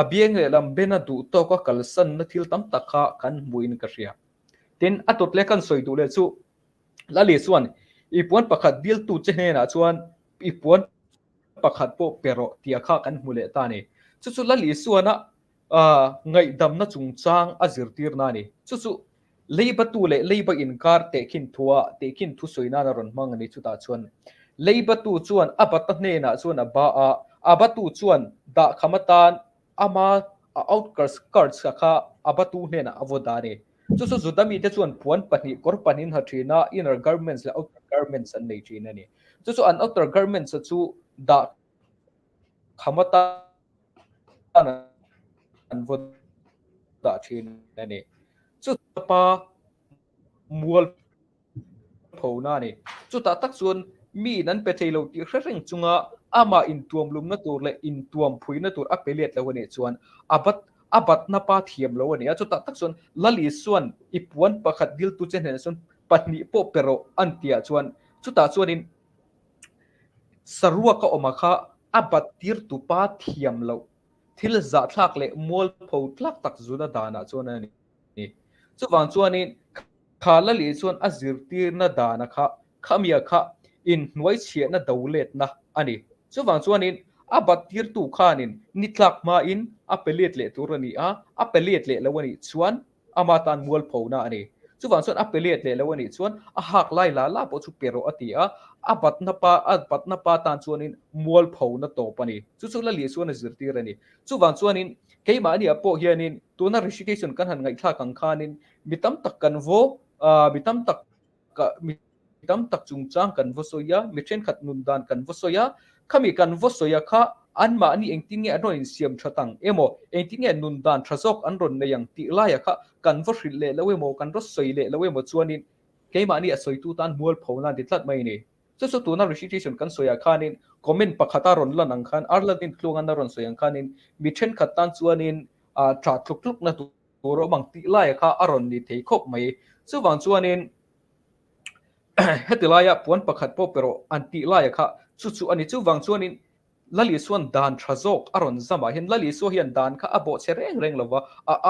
a biang le lam bena du to ka kalsan na thil tam tak kha kan muin ka ria ten atot le kan soi du le chu lali suan ipuan pakhat bil tu che na chuan ipuan pakhat po pero tia kha kan mule ta ni chu lali suana ngai dam na chung chang azir tir na ni chu leiba tu le leiba inkar te khin thua te khin thu soina na ron mang ni chu ta chuan leiba tu chuan abata hne na chuan abatu chuan da khamatan ama outskirts kha abatu hne na avoda ni chu zudami te chuan puan pani kor panin hathina inner garments le outer garments an nei thina ni chu an outer garments chu da khamata an voda thina ni chu pa mual phona ni chu ta tak chuan mi nan pe thailo ti hreng chunga ama in tuam lum na tur le in tuam phui na tur a pelet lo ni chuan abat na pa thiam lo ani chu ta tak chuan lali suan ipuan pakhat dil tu chen hen sun patni po pero antia chuan chu ta chuan in sarua ka omakha abat tir tu pa thiam lo thil za thlak le mol pho thlak tak zuna dana chuan ani chu wang chuan in khala li chuan azir tir na dana khamia kha in hnuai chhia na dolet na ani chu wang chuan in abat tir tu khanin nitlak ma in apelet le turani apelet le lawani chuan ama tan mual pho na ani chu wan chuan appellate le lo ani chuan a hak lai la po chu pero atia a bat na pa tan chuan in mual pho na to pani chu la li chuan a zirtir ani chu wan chuan in keima ani apo hianin tuna recitation kan han ngai thla kang khanin mitam tak kan vo mitam tak chung chang kan vo soya mi then khat nun dan kan vo soya khami kan vo soya kha an ma ni engtin nge ron in siam thatang emo engtin nge nun dan thazok an ron ne yang ti la ya kha kan vo hril le lawe mo kan ro soi le lawe mo chuanin keima ni a soi tu tan mual phona di tlat mai ni chu tuna recitation kan soya khanin comment pakhata ron la nang khan arladin thlungan na ron soyang khanin mi then khat tan chuanin tra thluk na tu ro bang ti la ya kha aron ni thei khop mai chu wang chuanin hetilaya puan pakhat po pero anti la ya kha chu ani chu wang chuanin lali suan dan thazok aron zama hin lali so hian dan kha abo chereng lova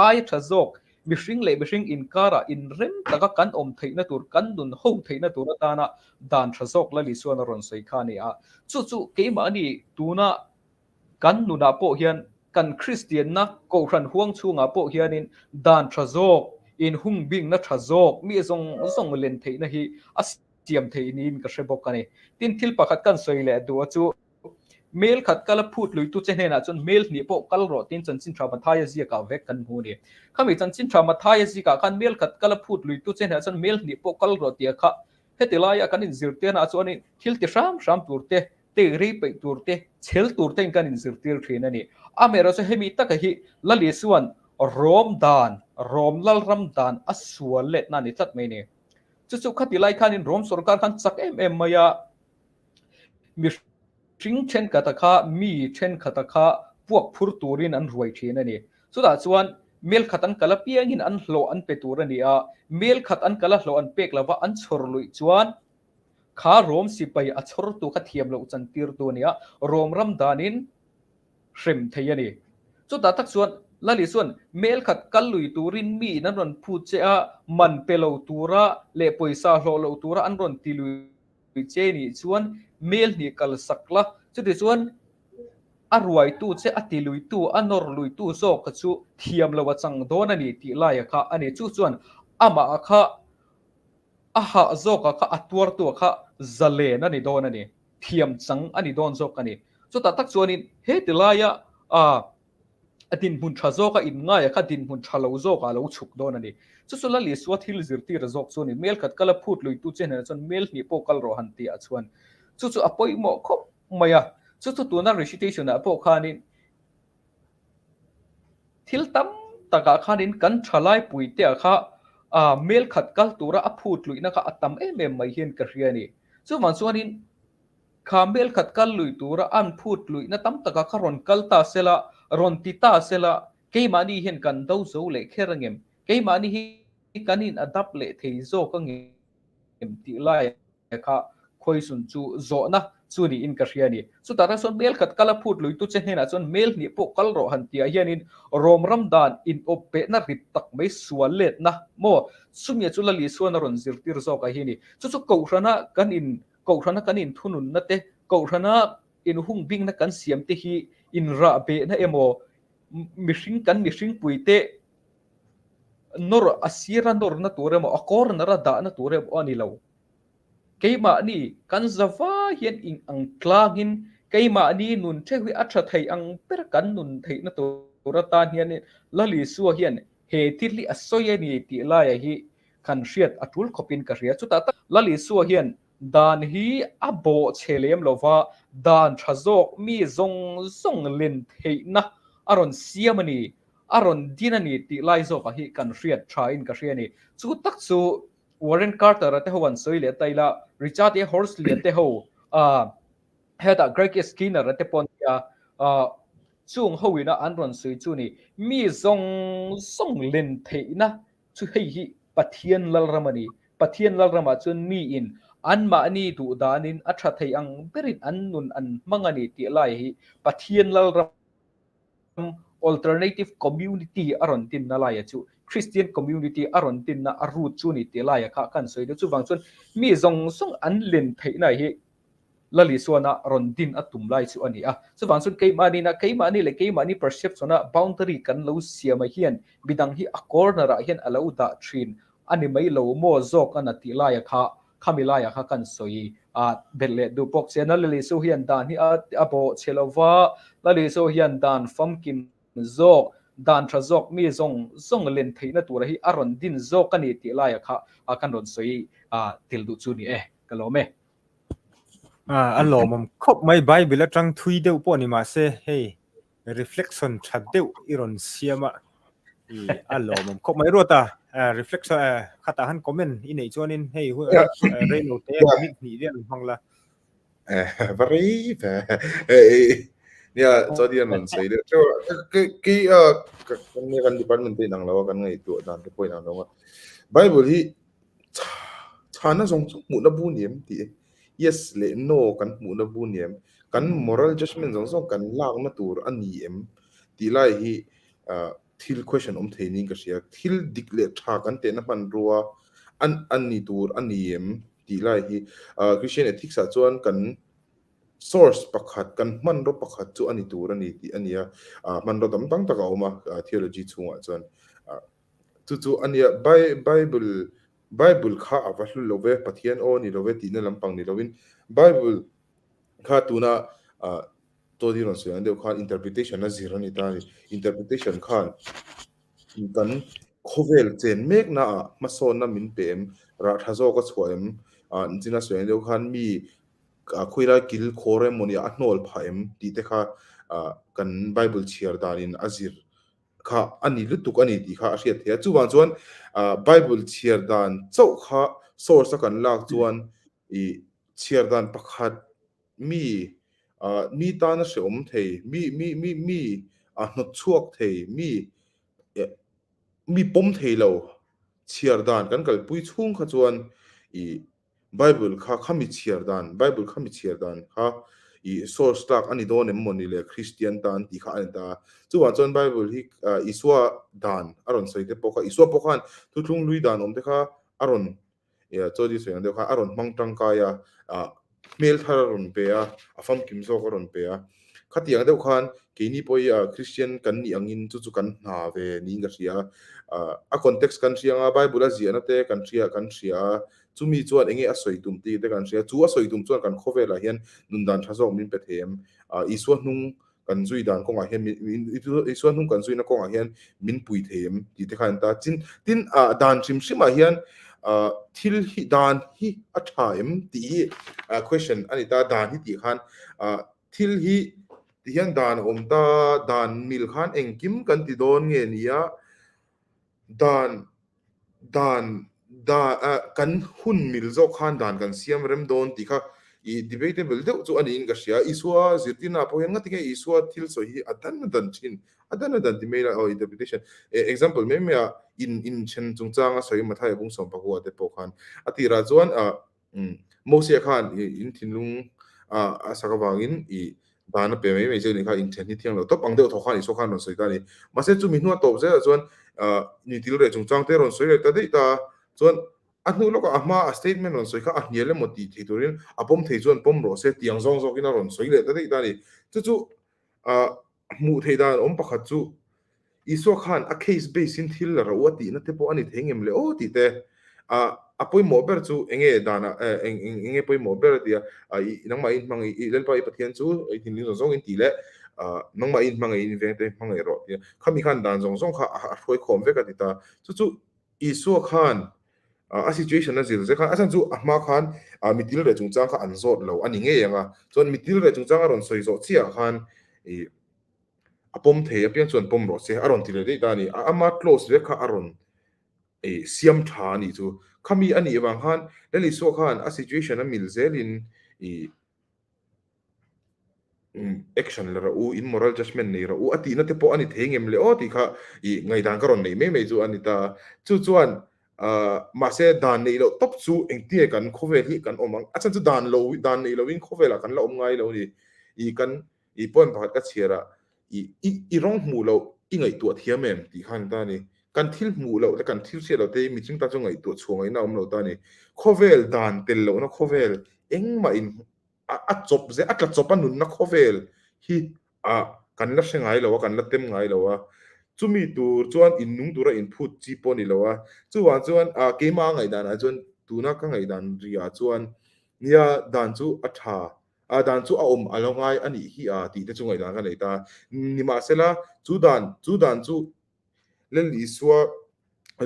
ai thazok mihring inkara in rem taka kan om theina tur kan dun ho theina tur atana dan thazok lali suan aron sei khani a chu keima ani tuna kan nuna po hian kan christian na ko ran huang chunga po hianin dan thazok in hung bing na thazok mi zong len theina hi asiam theinin ka shebokani tin thil pakhat kan soile du chu mail khat kala phut lui tu che hena chon mail ni po kal ro tin chan chin thama thaya zia ka vek kan hu ni khami chan chin thama thaya zia ka kan mail khat kala phut lui tu che hena chon mail ni po kal ro tia kha hetilaya kan in zirte na chon in thil ti sham turte te ri pe turte chel turte kan in zirtir thina ni amera so hemi ta ka hi lali suan rom lal ram dan aswal let na ni tat mai ni chu khatilai khan in rom sarkar khan chak em maya mi tring chen kataka mi chen kataka puak phur turin an ruai thina ni so da chuan mel khatan kala piang in an hlo an pe tur ani a mel khat an kala hlo an pek lawa an chhor lui chuan kha rom sipai a chhor tu kha thiam lo chan tir tu nia rom ram danin hrem thei ani so da tak chuan lali chuan mel khat kal lui turin mi nan ron phu che a man pelo tura le poisa hlo lo tura an ron ti lui che ni chuan mel ni kal sakla chu ti chuan arwai tu che atilui tu anor lui tu so ka chu thiam lawa chang don ani ti la ya kha ani chu chuan ama kha aha zoka kha atwar tu kha zale na ni don ani thiam chang ani don zo kani chu ta tak chuan in he tilaya adin mun thazoka in nga ya kha din mun thalo zo ka lo chuk don ani chu la li swat hil zirti ra zok chuan in mel khat kala phut lui tu chen na chon mel ni po kal ro han ti a chuan chu apoi mo khop maya chu tuna recitation a po khanin thil tam taka khanin kan thalai puite kha mel khat kal tura a phut lui na kha atam em mai hian ka riani chu man chuanin kha mel khat kal lui tura an phut lui na tam taka kha ron kal ta sela ron ti ta sela keimani hian kan do zo le kherangem keimani hi kanin adap le thei zo ka ngem ti lai kha khoi sun chu zo na chu ni in ka riani chu ta son mel khat kala phut lui tu chen hena chon mel ni po kal ro han tia hianin rom ram dan in ope na rit tak mai sual let na mo sumya chu la li suan ron zirtir zo ka hini chu ko rana kan in thunun na te ko rana in hung bing na kan siam te hi in ra be na emo mihring puite nor asira nor na ture mo akor na ra da na ture ani lo keima ni kan zawa hian in ang tlangin keima ni nun thewi atha thei ang per kan nun thei na turata hian lali su hian he tirli asoya ni ti la ya hi kan riat atul khopin ka ria chu ta lali su hian dan hi abo chelem lova dan thazok mi zong len thei na aron siamani aron dinani ti lai zo ka hi kan riat thain ka riani chu tak chu Warren Carter te hoan soile taila Richard A. Horsley te ho heta Greg Skinner te pontia chung hoina anron sui chu ni mi zong len theina chu hei hi pathian lalrama chun mi in anma ani tu danin atha thei ang berin annun an mangani ti lai hi pathian lalram alternative community aron tin na lai chu Christian community aron tin na aru chu ni te lai kha kan soi chu wang chun mi zong an len thei na hi lali suana rondin atum lai chu ani a chuwang chun keimani le keimani perception a boundary kan lo siama hian bidang hi a corner a hian alo da thin ani mai lo mo zok ana ti lai kha khamilaya kha kan soi a belle du pok chena lali su hian dan hi a bo chelowa lali su hian dan famkim zok dan tra zok mi zong len theina tur hi aron din zok ani ti lai kha a kan ron soi a til du chu ni kalome alo mom khop mai bible atang thui deu po ni ma se hey reflection that deu iron siama alo mom khop mai rota reflection khata han comment in ei chuanin hey reno te mit ni rian hangla veryเนี่ยจอดีอันนั้นใช่เลยก็กันเนี่ยกันดีพาร์ตเมนต์ที่นั่งแล้วกันไงตัวด้านที่พูดนั่งแล้วว่าไบเบิลที่ชานะส่งหมู่นับบุญเนี่ยที่ yes และ no กันหมู่นับบุญเนี่ยกัน moral judgment ส่งกันลากมาตัวอันนี้เอ็มที่ไล่ที่ทิล question เทนิ่งก็เสียทิลดิกเลชากันเตนับมันรัวอันนี้ตัวอันนี้เอ็มที่ไล่ที่Christian ethics ส่วนกันsource ประคัดกันมันรบประคัดจุอันนี้ตัวนี้ที่อันนี้มันรบตั้งแต่เอามา theology ช่วงส่วนจู่อันนี้Bible ข้าอาวัตลุโลเวปะเทียนโอนี่โลเวตีนลำปังนี่โลวิน Bible ข้าตัวน่ะตัวที่เราเสียงเดียวข้า interpretation น่ะสิรันนี่ตา interpretation ข้ากัน cover เจนเมกน่ะมาโซนน่ะมินเปมรัฐโซก็สวยจริงๆน่ะเสียงเดียวข้ามีคุยละกิลโคเรมโมนี่อันโนลพายมที่เด็กข้ากันไบเบิลเชียร์ดานินอาซิรข้าอันนี้ลุตุกอันนี้ที่ข้าอาเซียเทียจู่บางส่วนไบเบิลเชียร์ดานเจ้าข้าโซร์สกันลากส่วนเชียร์ดานประคัดมีตานะเสอมเทมีนดชวกเทมีปมเทเราเชียร์ดานกันกับปุยชุ่งข้าส่วนBible ข้ามีเชียร์ดาน Bible ข้ามีเชียร์ดานข้าsource ตักอันนี้โดนเนี่ยมันนี่เลยคริสเตียนดานที่ข้าอันนี้จู่ว่าจน Bible ที่สัวดานอารอนใส่เด็กพวกสัวพวกนั้นทุกลุยดานเด็กข้าอารอนจอดีส่วนเด็กข้าอารอนมังตังกายเมลทารออนเปียฟังคิมโซกอารอนเปียข้าที่อย่างเด็กข้ากินี่พอยคริสเตียนกันนี่อย่างอินจู่กันหาเวนี่ก็เสียcontext กันเสียง Bible เสียนั่นเตกันเสียจู่มีจวนเองสวยตุ่มตีแต่กันเสียจู่สวยตุ่มจวนกัน cover ละเห็นนุนดานชาโซมินเปเทมส่วนนุ่งกันจุยดานกงอาเห็นส่วนนุ่งกันจุยนักกงอาเห็นมินปุยเทมที่ที่ขันตาจินดานชิมมาเห็นทิลฮิดานฮิอัฐายมตี question อันนี้ตาดานฮิตีขันทิลฮิที่เห็นดานตาดานมิลขันเองกิมกันติโดนเงี้ยนี่ดานกันหุ่นมิลโซคานดานกันเสียมเริ่มโดนที่ข้าdebatable เดี๋ยวจู่อันนี้อินกัสยาสัวจิตตินาพอยังงั้นที่ไงสัวทิลโซฮีอันนั้นชินที่ไม่ละinterpretation exampleไม่มีinเช่นจงจ้างสวยมาท้ายบุ้งสมปะหัวเด็กพวกขันที่ราจวนโมเสียขันอินทินลุงสักวันดานเป็นไม่เจอนี่ข้าอินเทนที่เที่ยงเราต้องปังเดียวทอขันสัวขันรอนสวยตานี่มาเสร็จจู่มีหัวโตเสียจวนนี่ที่เราเรียกจงจ้างเตรอนสวยเลยแต่ที่ตาจวนอันนู้นเราก็มา statement รอนสวยข้าอันนี้เลยหมดที่ตัวนี้ผมที่จวนผมรอเสร็จที่ยังซองกินรอนสวยเลยแต่ที่ตานี่จู่มูที่ดานประคัดจู่สัวขันcase base สินที่เราว่าที่นั่นเทปอันนี้เห็นเงินเลยที่แต่พอยหมอเบอร์จู่เองดานะเองพอยหมอเบอร์ที่นังมาอินมังเล่นไปปะเทียนจู่ที่นี่ซองอินที่เละนังมาอินมังอินเวงเตมังรอที่ข้ามีขันดานซองข้าช่วยคอมเวกันที่ตาจู่สัวขันsituation นั่นสิเราจะข้าอาจารย์จู่มาขันมิติเรื่องจงจ้างข้าอันโซดเราอันนี้เงี้ยงจนมิติเรื่องจงจ้างอารมณ์สวยโซเชียขันผมเทียบยังส่วนผมรอเสียอารมณ์ที่เราได้ตานี่มา close เรื่องข้าอารมณ์เสียมฐานนี่จู่ข้ามีอันนี้บางขันแล้วลิสัวขันsituation นั้นมิลเซลินaction เลยเราimmoral judgment นี่เราอันที่นั่นเทปอันนี้เห็นเงินเลยที่ข้าไงด่านก็รอนนี่ไม่จู่อันนี้ตาจู่อันมาเสดานนี่เราตบจู่เองที่กัน cover ที่กันมังอาจารย์จู่ดานนี่เราวิ่ง cover ละกันเราไงเรานี่กันป้อนผัดกัดเชียร์ร้องหมู่เราไงตัวเทียมเองที่ขันตานี่กันทิลหมู่เราและกันทิลเชียร์เราเตมีจึงตาจงไงตัวช่วงไงน้าเราตานี่ cover ดานเต็มเราเนาะ cover เอ็งมาอิน a chop ze atla chopa nun na khovel hi a kan la sengai lo kan la tem ngai lo chumi tur chuan in nung tura in phut chi poni lo chuan chuan a keima ngai dan a chuan tuna ka ngai dan ria chuan nia dan chu a tha a dan chu a alongai ani hi a ti te chu ngai dan ka nei ta ni ma sela chu dan chu len li suwa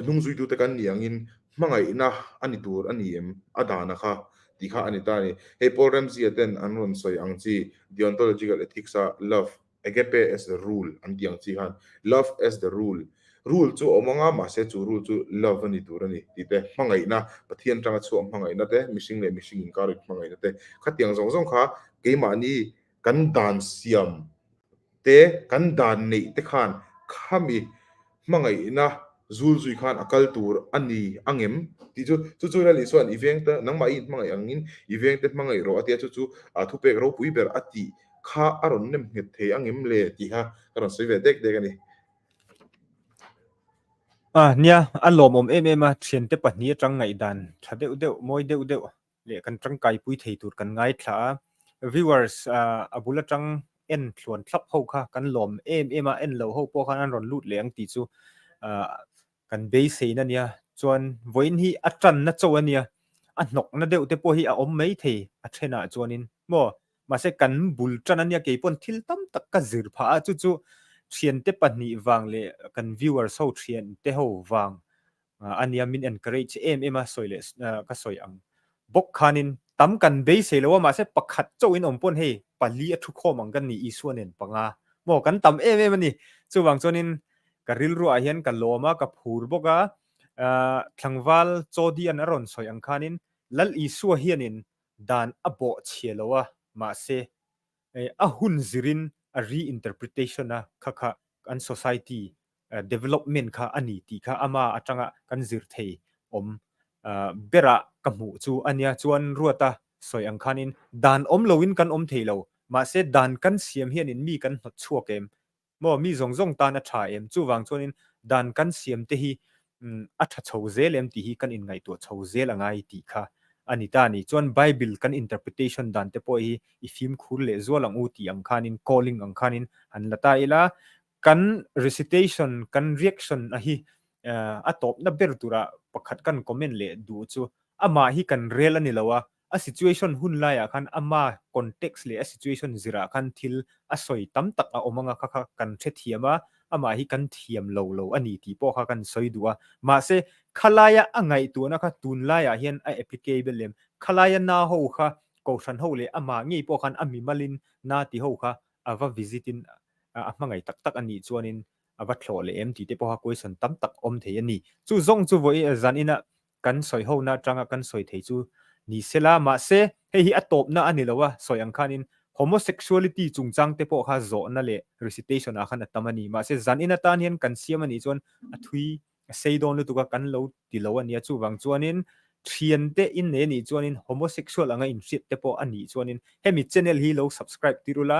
nung zui tu te kan niangin mangai na ani tur ani em adana kha ti kha ani ta ni hey Paul Ramsey aten anron soi angchi deontological ethics a love agape as the rule an diang chi han love as the rule chu omanga ma se chu rule chu love ani tur ani ti te mangai na pathian tanga chu mangai na te missing le missing in karik mangai na te khatiang zong zong kha ke mani kan dan siam te kan dan nei te khan khami mangai na zul zui khan akal tur ani angem ti chu la li suan event ta nang mai mangai angin event te mangai ro atia chu a thu pek ro pui ber ati kha aron nem nget the angem le ti ha aron soi ve dek dek ani nia alom em a thian te pahni atang ngai dan thadeu deu moi deu le kan tang kai pui thei tur kan ngai thla viewers abula tang en thluan thlap ho kha kan lom em a en lo ho po khan an ron lut leng ti chu kan be sei na nia chuan voin hi atran na chawania a hnok na deu te po hi a om mei the a thena chuanin mo ma se kan bul tran ania ke pon thil tam tak ka zir pha chu thian te pahni wang le kan viewers ho thian te ho wang ania min encourage em a soile ka soi ang bok khanin tam kan be sei lo ma se pakhat chawin om pon he pali a thu khom ang kan ni isuanen panga mo kan tam em ani chuwang chonin karil ru a hian ka loma ka phur boka thlangwal chodi an aron soi ang khanin lal isu hianin dan abo chhelowa ma se a hun zirin a reinterpretation a kha an society development kha ani ti kha ama atanga kan zir thei om bera kamu chu ania chuan ruata soi ang khanin dan om loin kan om theilo ma se dan kan siam hianin mi kan hnot chuakem mo mi zong tan a tha em chu wang chuanin dan kan siam te hi a tha chho zelem ti hi kan in ngai to chho zel angai ti kha anita ni chuan bible kan interpretation dan te poi ifim khur le zolang u ti ang khanin calling ang khanin an lata ila kan recitation kan reaction a hi atop na bertura pakhat kan comment le du chu ama hi kan rel ani lawa a situation hun la ya khan ama context le a situation zira khan thil a soi tam tak a omanga kha kan the thiama ama hi kan thiam lo ani ti po kha kan soi duwa ma se khalaya angai tu na kha tun la ya hian a applicable lem khalaya na ho kha ko than ho le ama ngi po khan ami malin na ti ho kha ava visitin a mangai tak tak ani chuanin ava thlo le em ti te po ha question tam tak om the ani chu zong chu voi zan ina kan soi ho na tanga kan soi thei chu ni sela ma se he hi atop na ani lawa soi ang khanin homosexuality chungchang te po kha zo na le recitation a khan tamani ma se zan ina tan hian kan siam ani chuan a thui seidon lu tuka kan lo ti lo ania chu wang chuanin thian te in ne ni chuanin homosexual anga in shit te po ani chuanin hemi channel hi lo subscribe tirula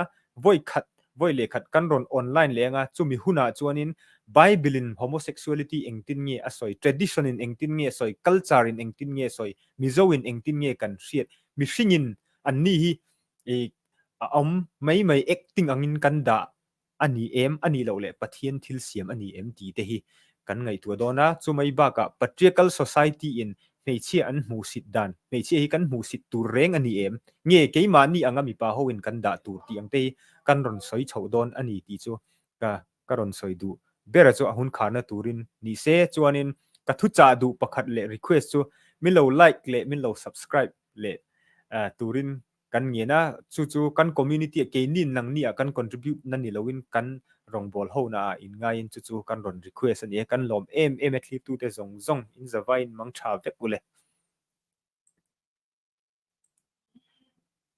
voi le khat kan ron online lenga chumi huna chuanin bible in homosexuality engtin nge asoi tradition in engtin nge soi culture in engtin nge soi mizo in engtin nge kan hriat mi hringin anni hi mai acting angin kanda ani em ani lo le pathian thil siam ani em ti te hi kan ngai tu dona chumai ba ka patriarchal society in meichia an mu sit dan meichia hi kan mu sit tur reng ani em nge keima ni anga mi pa ho in kan da tur ti ang te kan ron soi chho don ani ti chu ka ron soi du bera chu ahun khana turin ni se chuanin ka thu cha du pakhat le request chu min lo like le min lo subscribe le turin kan nge na chu kan community ke nin nang ni kan contribute nan ni lowin kan rong bol ho na in ngai in chu kan ron request ani kan lom em clip tu te zong in zawain mang tha vek ule